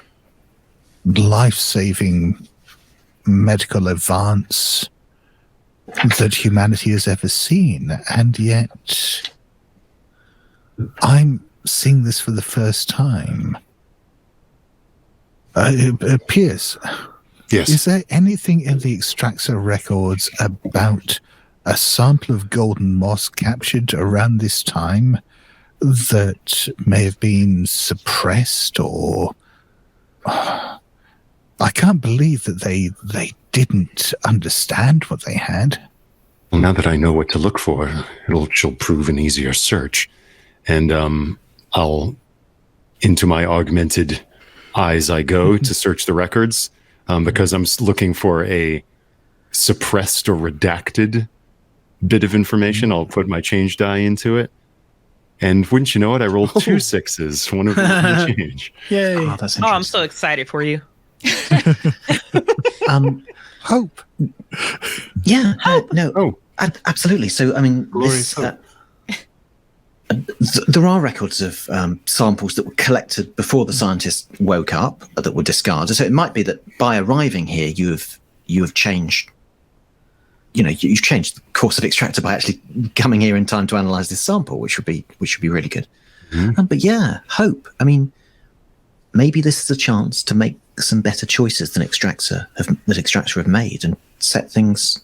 life-saving medical advance that humanity has ever seen, and yet I'm seeing this for the first time. Pierce, Yes. is there anything in the extractor records about a sample of golden moss captured around this time that may have been suppressed or... I can't believe that they didn't understand what they had. Well, now that I know what to look for, she'll prove an easier search. And I'll, into my augmented eyes I go to search the records, because I'm looking for a suppressed or redacted bit of information. I'll put my change die into it. And wouldn't you know it, I rolled 2 6s, one of them was the change. Yay. Oh, that's Oh, I'm interesting. so excited for you. Hope. Yeah, no, Oh. Absolutely. So, I mean, Glorious hope. there are records of samples that were collected before the scientists woke up that were discarded. So it might be that by arriving here, you have changed. You know, you've changed the course of Extractor by actually coming here in time to analyze this sample, which would be really good. Mm-hmm. But yeah, hope. I mean, maybe this is a chance to make some better choices than Extractor have made and set things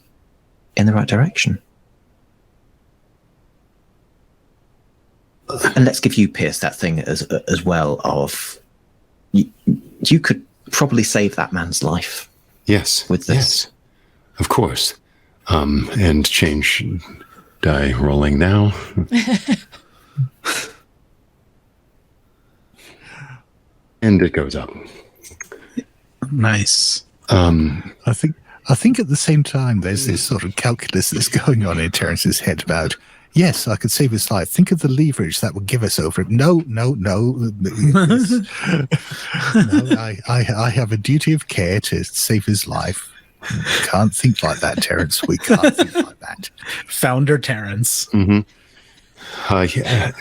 in the right direction. And let's give you, Pierce, that thing as well of you could probably save that man's life. Yes. With this. Yes. Of course. And change die rolling now. And it goes up. Nice. I think at the same time there's this sort of calculus that's going on in Terrence's head about, yes, I could save his life. Think of the leverage that would give us over it. No. No, I have a duty of care to save his life. We can't think like that, Terrence. We can't think like that. Founder Terrence. Mm-hmm.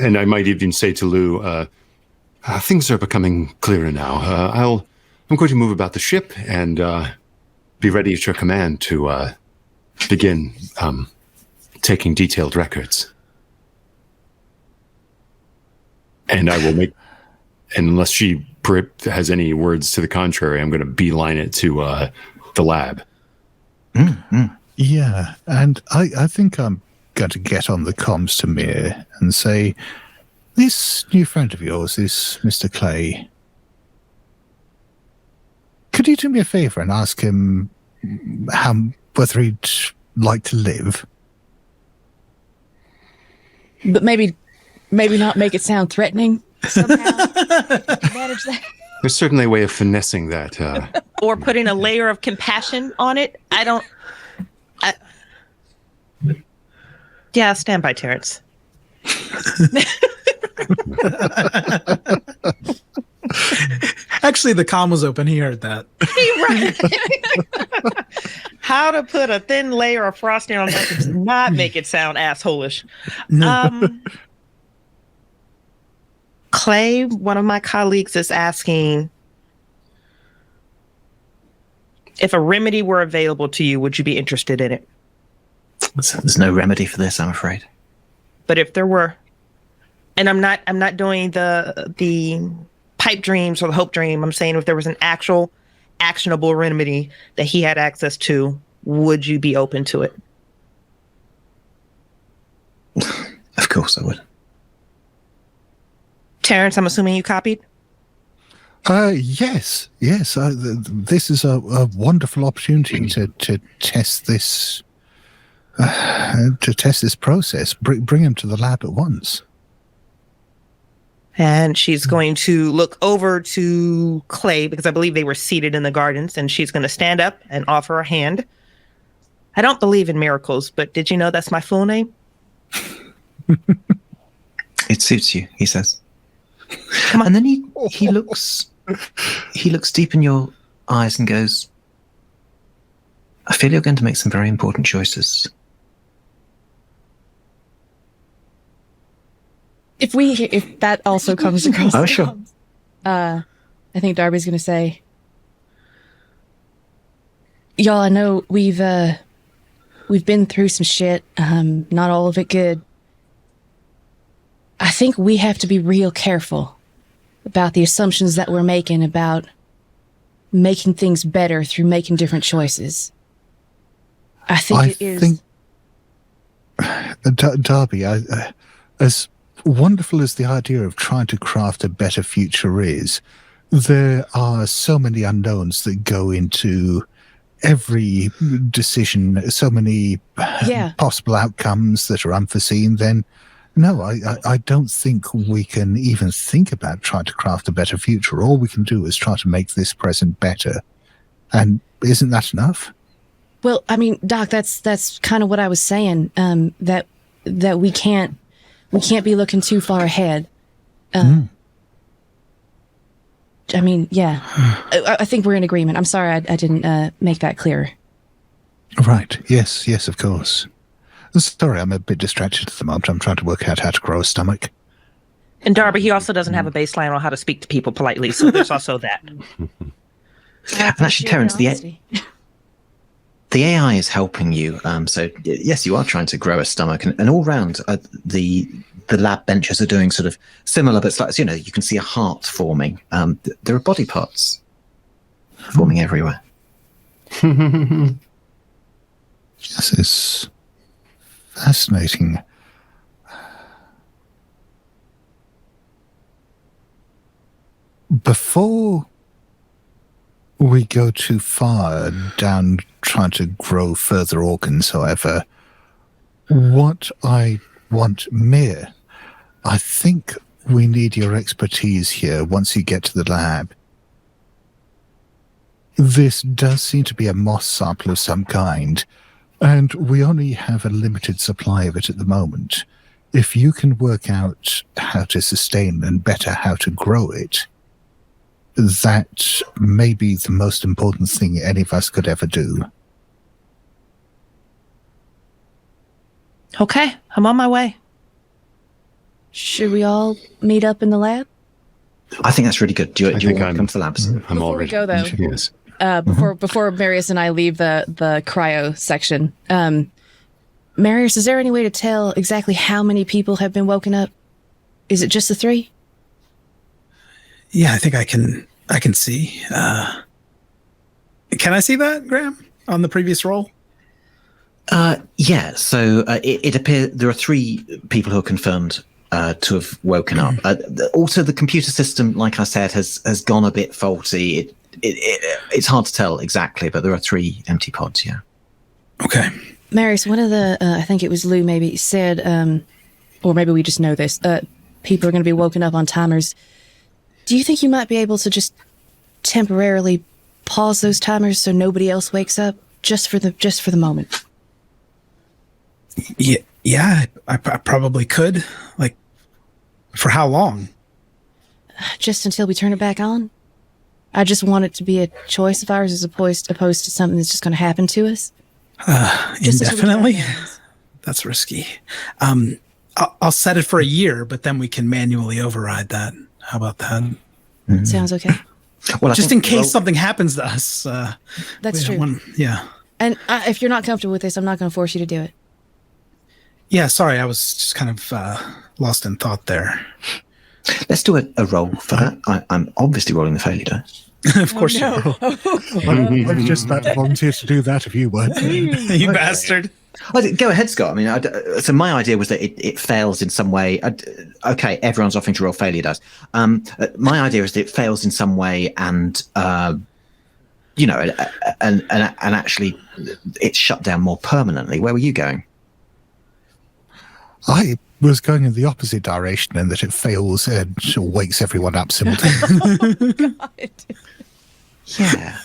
And I might even say to Lou, things are becoming clearer now. I'm going to move about the ship and be ready at your command to begin taking detailed records. And I will make, and unless she has any words to the contrary, I'm going to beeline it to the lab. Mm-hmm. Yeah, and I think I'm going to get on the comms to Mir and say, this new friend of yours, this Mr. Clay, could you do me a favor and ask him whether he'd like to live? But maybe not make it sound threatening somehow. Manage that. There's certainly a way of finessing that. Or putting a layer of compassion on it. Yeah, stand by, Terrence. Actually, the comm was open. He heard that. Right. How to put a thin layer of frosting on that does not make it sound assholish. Clay, one of my colleagues, is asking if a remedy were available to you, would you be interested in it? There's no remedy for this, I'm afraid. But if there were, and I'm not doing the pipe dreams or the hope dream. I'm saying if there was an actual actionable remedy that he had access to, would you be open to it? Of course I would. Terrence, I'm assuming you copied? Yes. This is a wonderful opportunity to test this. To test this process. Bring him to the lab at once. And she's going to look over to Clay, because I believe they were seated in the gardens, and she's going to stand up and offer a hand. I don't believe in miracles, but did you know that's my full name? It suits you, he says. Come on. And then he looks deep in your eyes and goes, I feel you're going to make some very important choices. If that also comes across, Oh, the sure. comms, I think Darby's going to say, y'all, I know we've been through some shit, not all of it good. I think we have to be real careful about the assumptions that we're making about making things better through making different choices. I think Darby, as wonderful as the idea of trying to craft a better future is, there are so many unknowns that go into every decision, so many possible outcomes that are unforeseen. Then, no, I don't think we can even think about trying to craft a better future. All we can do is try to make this present better. And isn't that enough? Well, I mean, Doc, that's kind of what I was saying. That we can't be looking too far ahead. I mean, yeah, I think we're in agreement. I'm sorry I didn't make that clear. Right. Yes, of course. Sorry, I'm a bit distracted at the moment. I'm trying to work out how to grow a stomach. And Darby, he also doesn't have a baseline on how to speak to people politely, so there's also that. And actually, Terrence, the AI is helping you. So yes, you are trying to grow a stomach, and all round the lab benches are doing sort of similar, but slightly, you can see a heart forming. There are body parts forming everywhere. This is fascinating. Before we go too far down trying to grow further organs, however, what I want, Mir, I think we need your expertise here once you get to the lab. This does seem to be a moss sample of some kind, and we only have a limited supply of it at the moment. If you can work out how to sustain and better how to grow it, that may be the most important thing any of us could ever do. Okay, I'm on my way. Should we all meet up in the lab? I think that's really good. Do you want to come to the labs? I'm Before already. we go, though, Yes. before Marius and I leave the cryo section, Marius, is there any way to tell exactly how many people have been woken up? Is it just the 3? Yeah, I think I can see. Can I see that, Graham, on the previous roll? Yeah, so it appears there are 3 people who are confirmed to have woken up. Also, the computer system, like I said, has gone a bit faulty. It's hard to tell exactly, but there are 3 empty pods, yeah. Okay. Marius, one of the, I think it was Lou maybe, said, or maybe we just know this, people are going to be woken up on timers. Do you think you might be able to just temporarily pause those timers so nobody else wakes up just for the moment? Yeah, I probably could. Like, for how long? Just until we turn it back on. I just want it to be a choice of ours as opposed to something that's just going to happen to us. Just Indefinitely? That's risky. I'll set it for a year, but then we can manually override that. How about that? Mm-hmm. Sounds okay. Well, just in case something happens to us. That's true. Yeah. And if you're not comfortable with this, I'm not going to force you to do it. Yeah, sorry, I was just kind of lost in thought there. Let's do a roll for that. I'm obviously rolling the failure dice. Of course you are. I was just about to volunteer to do that if you weren't. You bastard. Go ahead, Scott. I mean, so my idea was that it fails in some way. Okay, everyone's offering to roll failure dice. My idea is that it fails in some way, and and actually, it's shut down more permanently. Where were you going? I was going in the opposite direction, and that it fails and wakes everyone up simultaneously. God. Yeah,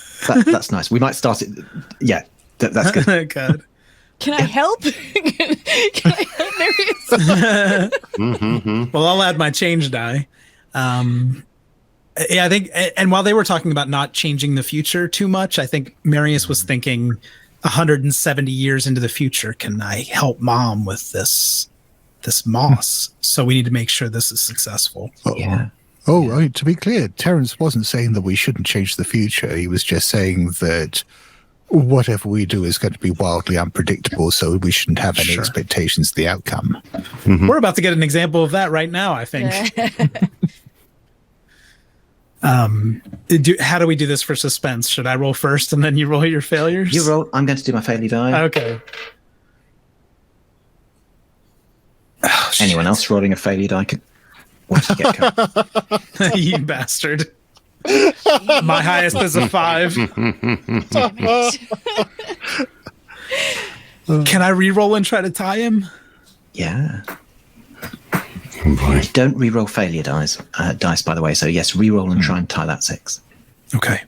that's nice. We might start it. Yeah, that's good. God. Can I help? Can I help, Marius? Well, I'll add my change die. Yeah, I think, and while they were talking about not changing the future too much, I think Marius was thinking 170 years into the future, can I help Mom with this moss? So we need to make sure this is successful. Yeah. Oh, right, to be clear, Terrence wasn't saying that we shouldn't change the future. He was just saying that whatever we do is going to be wildly unpredictable, so we shouldn't have any expectations of the outcome. We're about to get an example of that right now, I think. How do we do this for suspense? Should I roll first and then you roll your failures? You roll. I'm going to do my failure die. Okay. Oh, Anyone else rolling a failure die could. What did you get, Cupp? You bastard. My highest is a 5. Can I re-roll and try to tie him? Yeah. Oh boy. Don't re-roll failure dice, by the way. So yes, re-roll and try and tie that 6. Okay.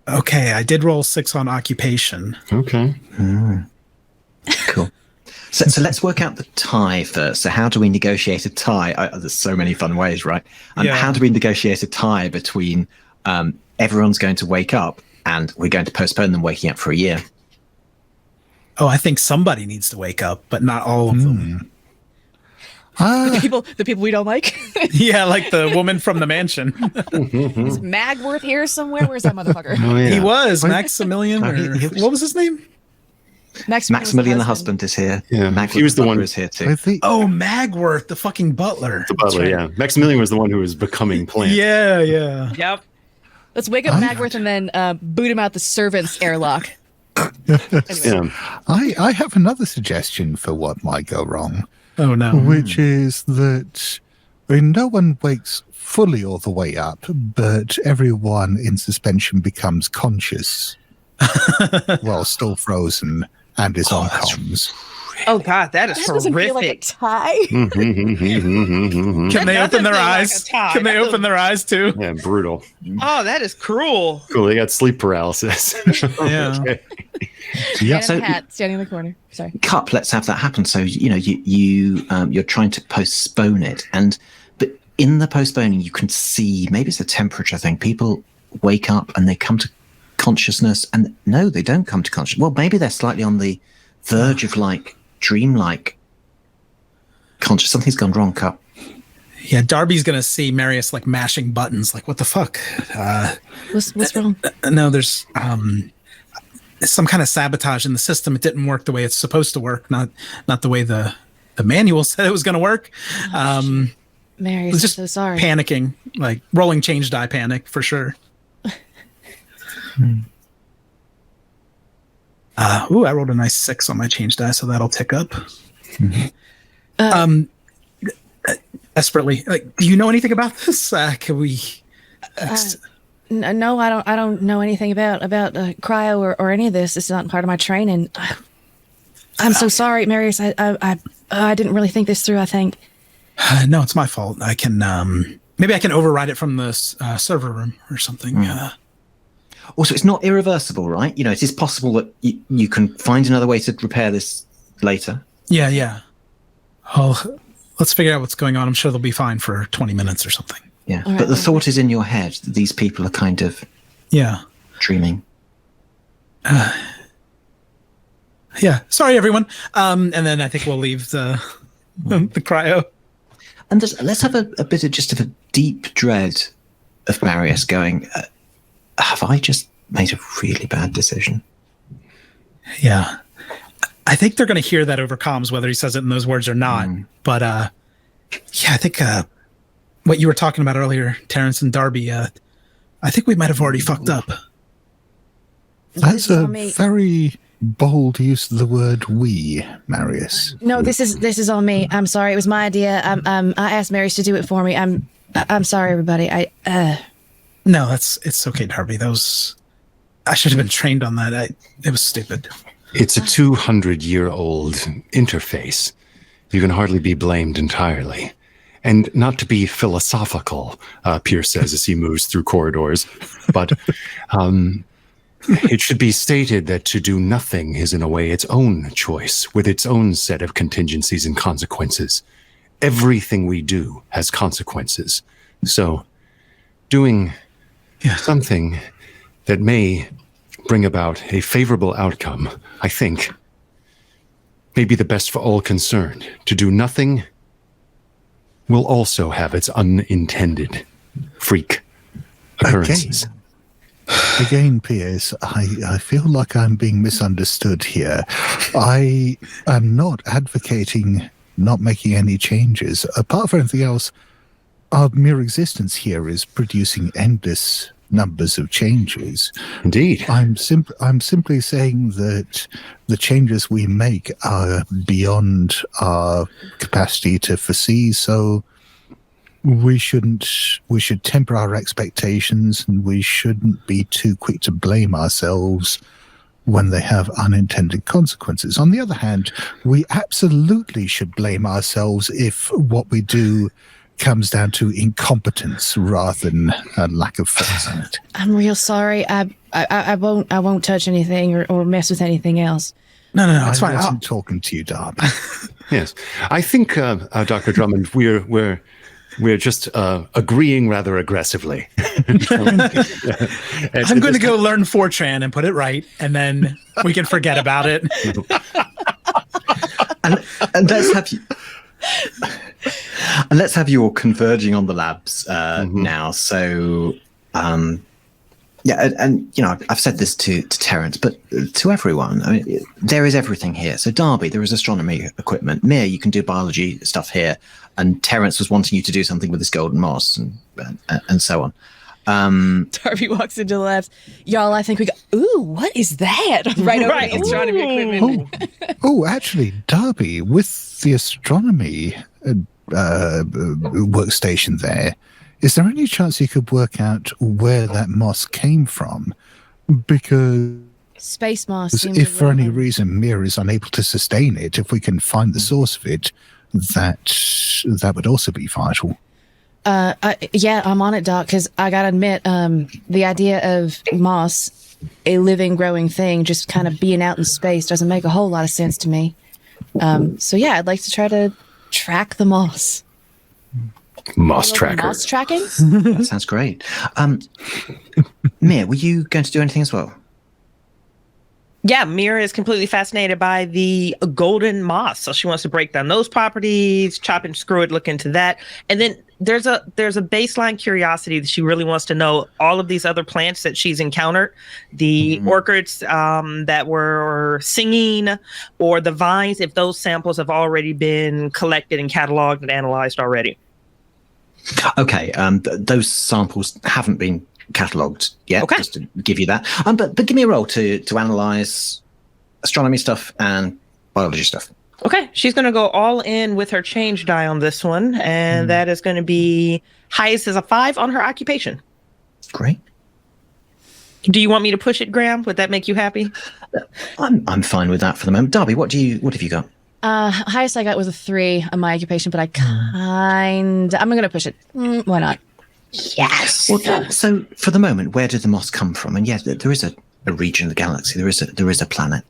Okay, I did roll 6 on occupation. Okay. Cool. So let's work out the tie first. So how do we negotiate a tie? There's so many fun ways, right? Yeah. How do we negotiate a tie between everyone's going to wake up and we're going to postpone them waking up for a year? Oh, I think somebody needs to wake up, but not all of them. The people we don't like. Yeah, like the woman from the mansion. Is Magworth here somewhere? Where's that motherfucker? Oh, yeah. He was Maximilian. Oh, Or, he was- what was his name? Maximilian the husband is here. Yeah, Magworth he was the butler one- is here I too. think Oh, Magworth, the fucking butler. The butler, yeah. Maximilian was the one who was becoming Plant. Yeah, yeah. Yep. Let's wake up I- Magworth and then boot him out the servant's airlock. Yeah. I have another suggestion for what might go wrong, Oh, no. which is that no one wakes fully all the way up, but everyone in suspension becomes conscious while still frozen and is on comms. Oh God, that is That doesn't feel like a horrific. tie. Can they That open their doesn't feel like eyes? a tie. Can they That open their eyes too? Yeah, brutal. Oh, that is cruel. Cool. They got sleep paralysis. Yeah. Okay. Yeah. And So a hat standing in the corner. Sorry. Cupp, let's have that happen. So you're trying to postpone it, but in the postponing you can see maybe it's a temperature thing. People wake up and they come to consciousness, and no, they don't come to consciousness. Well, maybe they're slightly on the verge of like dreamlike conscious. Something's gone wrong, Cupp. Yeah, Darby's gonna see Marius like mashing buttons. Like, what the fuck? What's wrong? No, there's some kind of sabotage in the system. It didn't work the way it's supposed to work. Not the way the manual said it was gonna work. Marius, was I'm just so sorry. Panicking, like rolling change die panic for sure. I rolled a nice 6 on my change die, so that'll tick up. Desperately, like, do you know anything about this? Can we? No, I don't know anything about cryo or any of this. It's not part of my training. I'm so sorry, Marius. I didn't really think this through. I think. No, it's my fault. I can maybe I can override it from the server room or something. Also, it's not irreversible, right? It is possible that you can find another way to repair this later. Yeah. Oh, let's figure out what's going on. I'm sure they'll be fine for 20 minutes or something. Yeah, All right, but the well- thought is in your head that these people are kind of Yeah. dreaming. Yeah. Sorry, everyone. And then I think we'll leave the cryo. And let's have a bit of a deep dread of Marius going, have I just made a really bad decision? Yeah. I think they're going to hear that over comms, whether he says it in those words or not. But yeah, I think what you were talking about earlier, Terrence and Darby, I think we might have already fucked up. That's This is a on me. very bold use of the word "we," Marius. No, this is on me. I'm sorry. It was my idea. I asked Marius to do it for me. I'm sorry, everybody. No, it's okay, Darby. I should have been trained on that. It was stupid. It's a 200-year-old interface. You can hardly be blamed entirely. And not to be philosophical, Pierce says as he moves through corridors, but it should be stated that to do nothing is in a way its own choice, with its own set of contingencies and consequences. Everything we do has consequences. So doing something that may bring about a favorable outcome, I think, may be the best for all concerned. To do nothing will also have its unintended freak occurrences. Again, Piers, I feel like I'm being misunderstood here. I am not advocating not making any changes. Apart from anything else, our mere existence here is producing endless numbers of changes. Indeed. I'm simply saying that the changes we make are beyond our capacity to foresee, so we should temper our expectations, and we shouldn't be too quick to blame ourselves when they have unintended consequences. On the other hand, we absolutely should blame ourselves if what we do comes down to incompetence rather than a lack of foresight. I'm real sorry. I won't touch anything or mess with anything else. No, it's fine. I wasn't talking to you, Darby. Yes, I think, Dr. Drummond, we're just agreeing rather aggressively. I'm going to go learn 4chan and put it right, and then we can forget about it. and let's have you. And let's have you all converging on the labs now. So, yeah, and you know, I've said this to Terrence, but to everyone, I mean, there is everything here. So, Darby, there is astronomy equipment. Mia, you can do biology stuff here, and Terrence was wanting you to do something with this golden moss, and so on. Darby walks into the labs. Y'all, I think we go, ooh, what is that? Right over the astronomy equipment. Oh, actually, Darby, with the astronomy workstation there, is there any chance you could work out where that moss came from? Because Space moss. if for any reason Mia is unable to sustain it, if we can find the source of it, that would also be vital. Yeah, I'm on it, Doc, because I gotta admit, the idea of moss, a living, growing thing, just kind of being out in space doesn't make a whole lot of sense to me. So yeah, I'd like to try to track the moss. Moss tracker. Moss tracking? That sounds great. Mia, were you going to do anything as well? Yeah, Mira is completely fascinated by the golden moss. So she wants to break down those properties, chop and screw it, look into that. And then there's a baseline curiosity that she really wants to know all of these other plants that she's encountered, the orchids that were singing, or the vines, if those samples have already been collected and cataloged and analyzed already. Okay, those samples haven't been catalogued yet, Okay. just to give you that. But give me a roll to analyze astronomy stuff and biology stuff. Okay, she's going to go all in with her change die on this one, and that is going to be highest is a 5 on her occupation. Great. Do you want me to push it, Graham? Would that make you happy? I'm fine with that for the moment. Darby, what have you got? Highest I got was a 3 on my occupation, but I'm gonna push it. Why not? Yes. Well, so for the moment, where did the moss come from? And yeah, there is a region of the galaxy. There is a planet,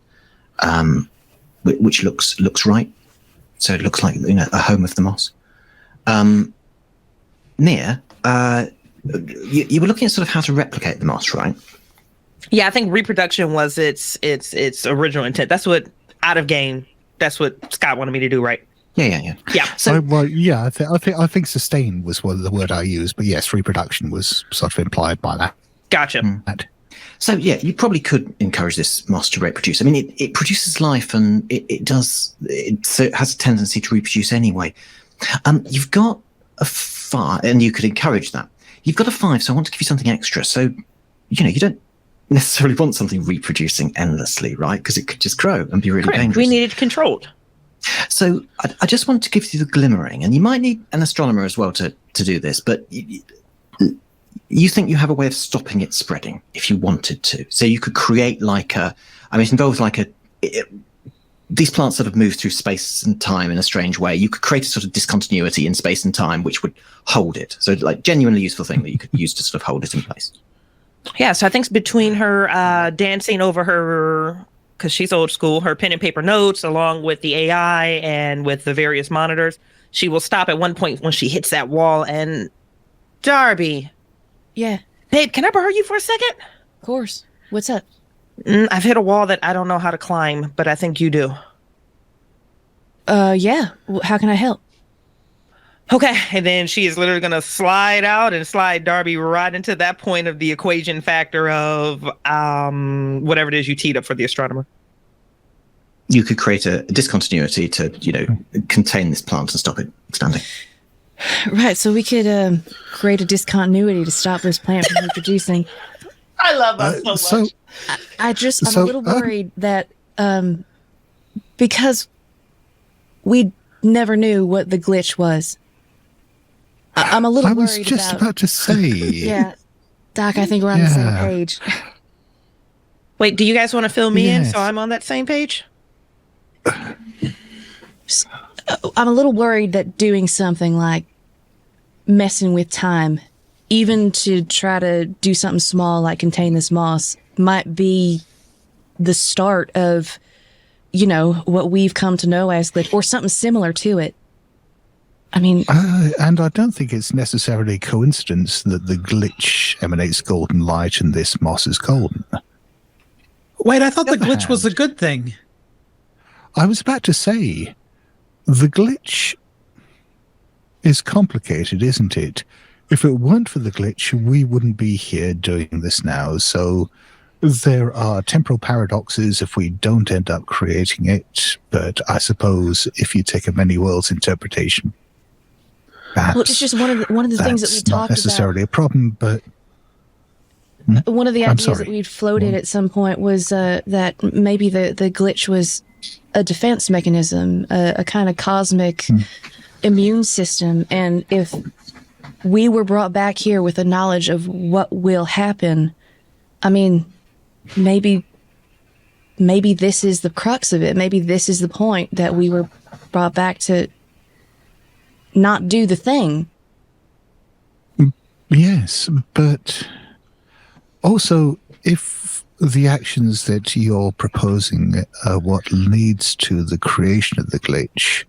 which looks right. So it looks like, you know, a home of the moss. Mia, you were looking at sort of how to replicate the moss, right? Yeah, I think reproduction was its original intent. That's what out of game. That's what Scott wanted me to do, right? Yeah. Yeah. So I think sustain was the word I used, but yes, reproduction was sort of implied by that. Gotcha. So yeah, you probably could encourage this moss to reproduce. I mean, it produces life, and it has a tendency to reproduce anyway. You've got a 5, and you could encourage that. You've got a 5, so I want to give you something extra. So, you know, you don't necessarily want something reproducing endlessly, right? Because it could just grow and be really Correct. dangerous. We need it controlled. So I just want to give you the glimmering, and you might need an astronomer as well to do this, but you think you have a way of stopping it spreading if you wanted to. So you could create it involves these plants sort of move through space and time in a strange way. You could create a sort of discontinuity in space and time, which would hold it. So like genuinely useful thing that you could use to sort of hold it in place. Yeah, so I think between her dancing over her, because she's old school, her pen and paper notes, along with the AI and with the various monitors, she will stop at one point when she hits that wall. And Darby, Yeah, babe, can I borrow you for a second? of course. What's up? I've hit a wall that I don't know how to climb, but I think you do. Yeah. How can I help? Okay, and then she is literally going to slide out and slide Darby right into that point of the equation factor of whatever it is you teed up for the astronomer. You could create a discontinuity to, you know, contain this plant and stop it expanding. Right, so we could create a discontinuity to stop this plant from reproducing. I love that so much. I'm a little worried that because we never knew what the glitch was. I'm a little worried I was just about to say. Yeah, Doc, I think we're on the same page. Wait, do you guys want to fill me in Yes. so I'm on that same page? I'm a little worried that doing something like messing with time, even to try to do something small like contain this moss, might be the start of, what we've come to know as glitch, or something similar to it. I mean, And I don't think it's necessarily a coincidence that the glitch emanates golden light and this moss is golden. Wait, I thought the Other glitch was a hand. good thing. I was about to say, the glitch is complicated, isn't it? If it weren't for the glitch, we wouldn't be here doing this now. So there are temporal paradoxes if we don't end up creating it. But I suppose if you take a many worlds interpretation, perhaps well, it's just one of the things that we that's not talked necessarily a problem. But about. One of the I'm ideas that sorry. we'd floated at some point was that maybe the glitch was a defense mechanism, a kind of cosmic immune system. And if we were brought back here with a knowledge of what will happen, I mean, maybe this is the crux of it. Maybe this is the point that we were brought back to not do the thing. yes, but also if the actions that you're proposing are what leads to the creation of the glitch,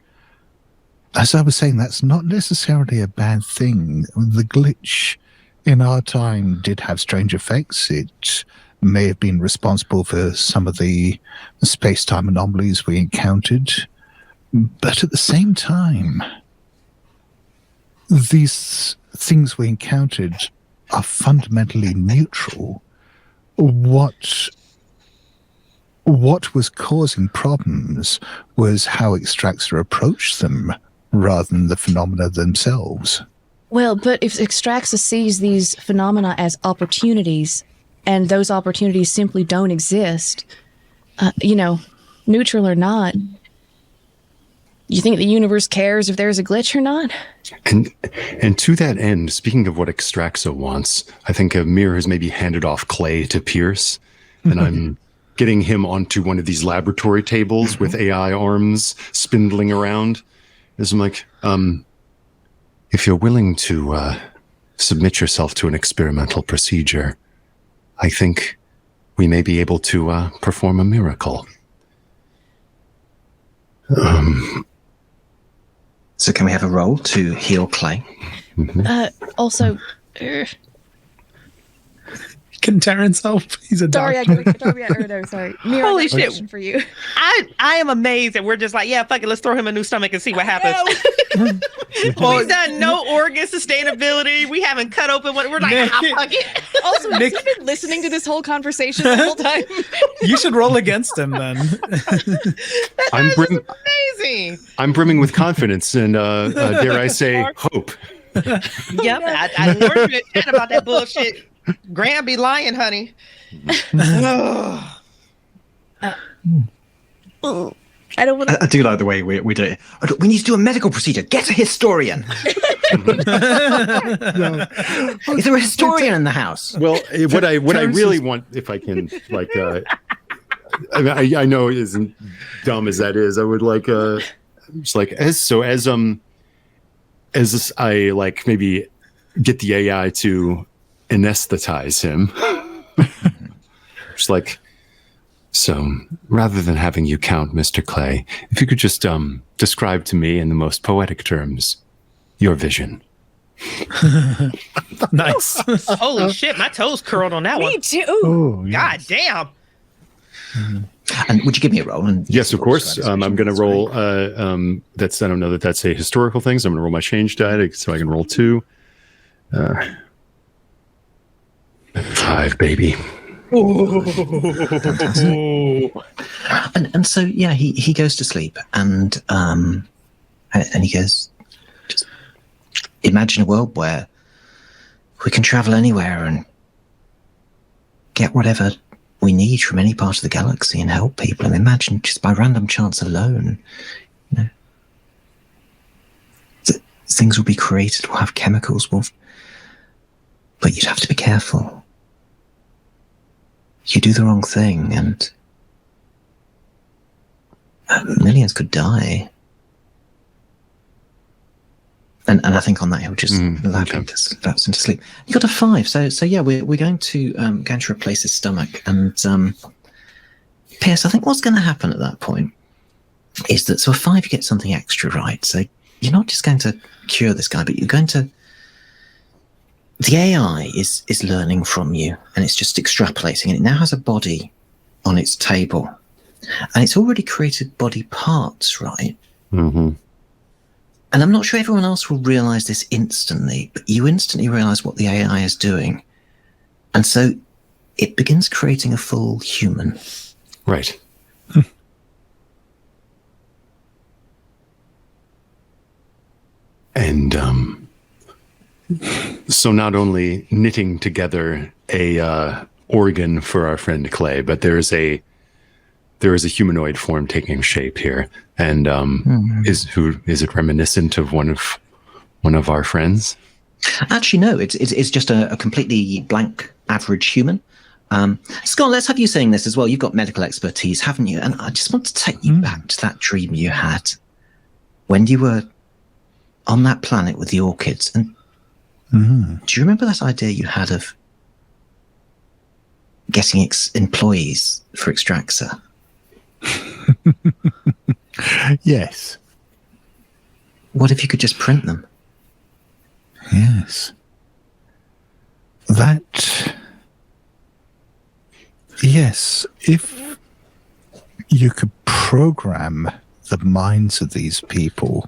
as I was saying, that's not necessarily a bad thing. The glitch in our time did have strange effects. It may have been responsible for some of the space-time anomalies we encountered. But at the same time, these things we encountered are fundamentally neutral. What was causing problems was how Extractor approached them rather than the phenomena themselves. Well, but if Extraxa sees these phenomena as opportunities, and those opportunities simply don't exist, neutral or not, you think the universe cares if there's a glitch or not? And to that end, speaking of what Extraxa wants, I think Amir has maybe handed off Clay to Pierce, and I'm getting him onto one of these laboratory tables with AI arms spindling around. As I'm like, if you're willing to submit yourself to an experimental procedure, I think we may be able to perform a miracle. So can we have a roll to heal Clay? Also, Can Terrence help? He's a Darby, doctor. sorry. Mira, Holy I got a shit. question for you. I am amazed that we're just like, yeah, fuck it, let's throw him a new stomach and see what happens. We've done no organ sustainability. We haven't cut open what we're like, fuck it. Also, Nick- have you been listening to this whole conversation the whole time? You should roll against him then. Amazing. I'm brimming with confidence and, dare I say, hope. Yep, I warned you at 10 about that bullshit. Graham be lying, honey. I don't want to. I do like the way we do it. We need to do a medical procedure. Get a historian. Is there a historian in the house? Well, what I really want, if I can, like, I know it isn't dumb as that is. I would like, just like as I like maybe get the AI to anesthetize him. Just like, so rather than having you count, Mr. Clay, if you could just describe to me in the most poetic terms your vision. Nice. Holy shit, my toes curled on that Me one. too. Oh, God damn. And would you give me a roll? And Yes, of course. I'm going to roll. That's I don't know that's a historical thing. So I'm going to roll my change die so I can roll 2. 5, baby. And so yeah, he goes to sleep, and he goes, just imagine a world where we can travel anywhere and get whatever we need from any part of the galaxy and help people. And imagine just by random chance alone, things will be created, we'll have chemicals, but you'd have to be careful. You do the wrong thing and millions could die. And I think on that he'll just lapse into sleep. You got a 5, so yeah, we're going to replace his stomach. And Pierce, I think what's going to happen at that point is that a 5 you get something extra right. So you're not just going to cure this guy, but you're going to. The AI is learning from you, and it's just extrapolating. And it now has a body on its table, and it's already created body parts, right? Mm-hmm. And I'm not sure everyone else will realize this instantly, but you instantly realize what the AI is doing. And so it begins creating a full human. Right. And so not only knitting together a organ for our friend Clay, but there is a humanoid form taking shape here. And is it reminiscent of one of our friends? Actually, no. It's just a completely blank average human. Scott, let's have you saying this as well. You've got medical expertise, haven't you? And I just want to take you back to that dream you had when you were on that planet with the orchids. And do you remember that idea you had of getting employees for Extraxa? Yes. What if you could just print them? Yes. Yes, if you could program the minds of these people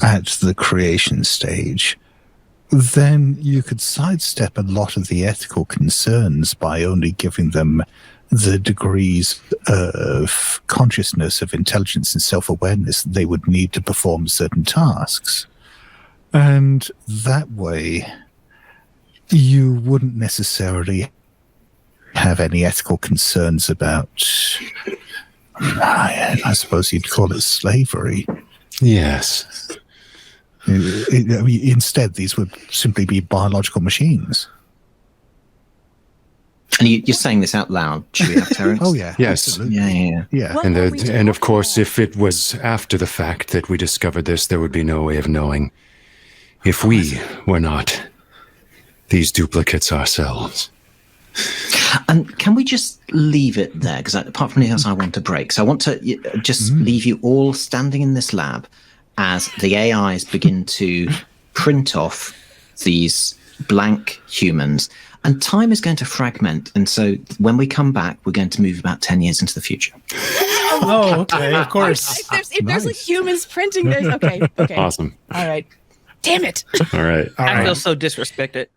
at the creation stage, then you could sidestep a lot of the ethical concerns by only giving them the degrees of consciousness, of intelligence and self-awareness they would need to perform certain tasks. And that way, you wouldn't necessarily have any ethical concerns about, I suppose you'd call it slavery. Yes. Instead, these would simply be biological machines. And you're saying this out loud. Should we have Terrence? Oh, yeah. Yes. Absolutely. Yeah. What And are we and of talking course, about? if it was after the fact that we discovered this, there would be no way of knowing if we were not these duplicates ourselves. And can we just leave it there? Because apart from anything else, I want to break. So I want to just leave you all standing in this lab as the AIs begin to print off these blank humans. And time is going to fragment. And so when we come back, we're going to move about 10 years into the future. Oh, okay, of course. If there's like humans printing, there's okay. Awesome. All right. Damn it. All right. All I right. feel so disrespected.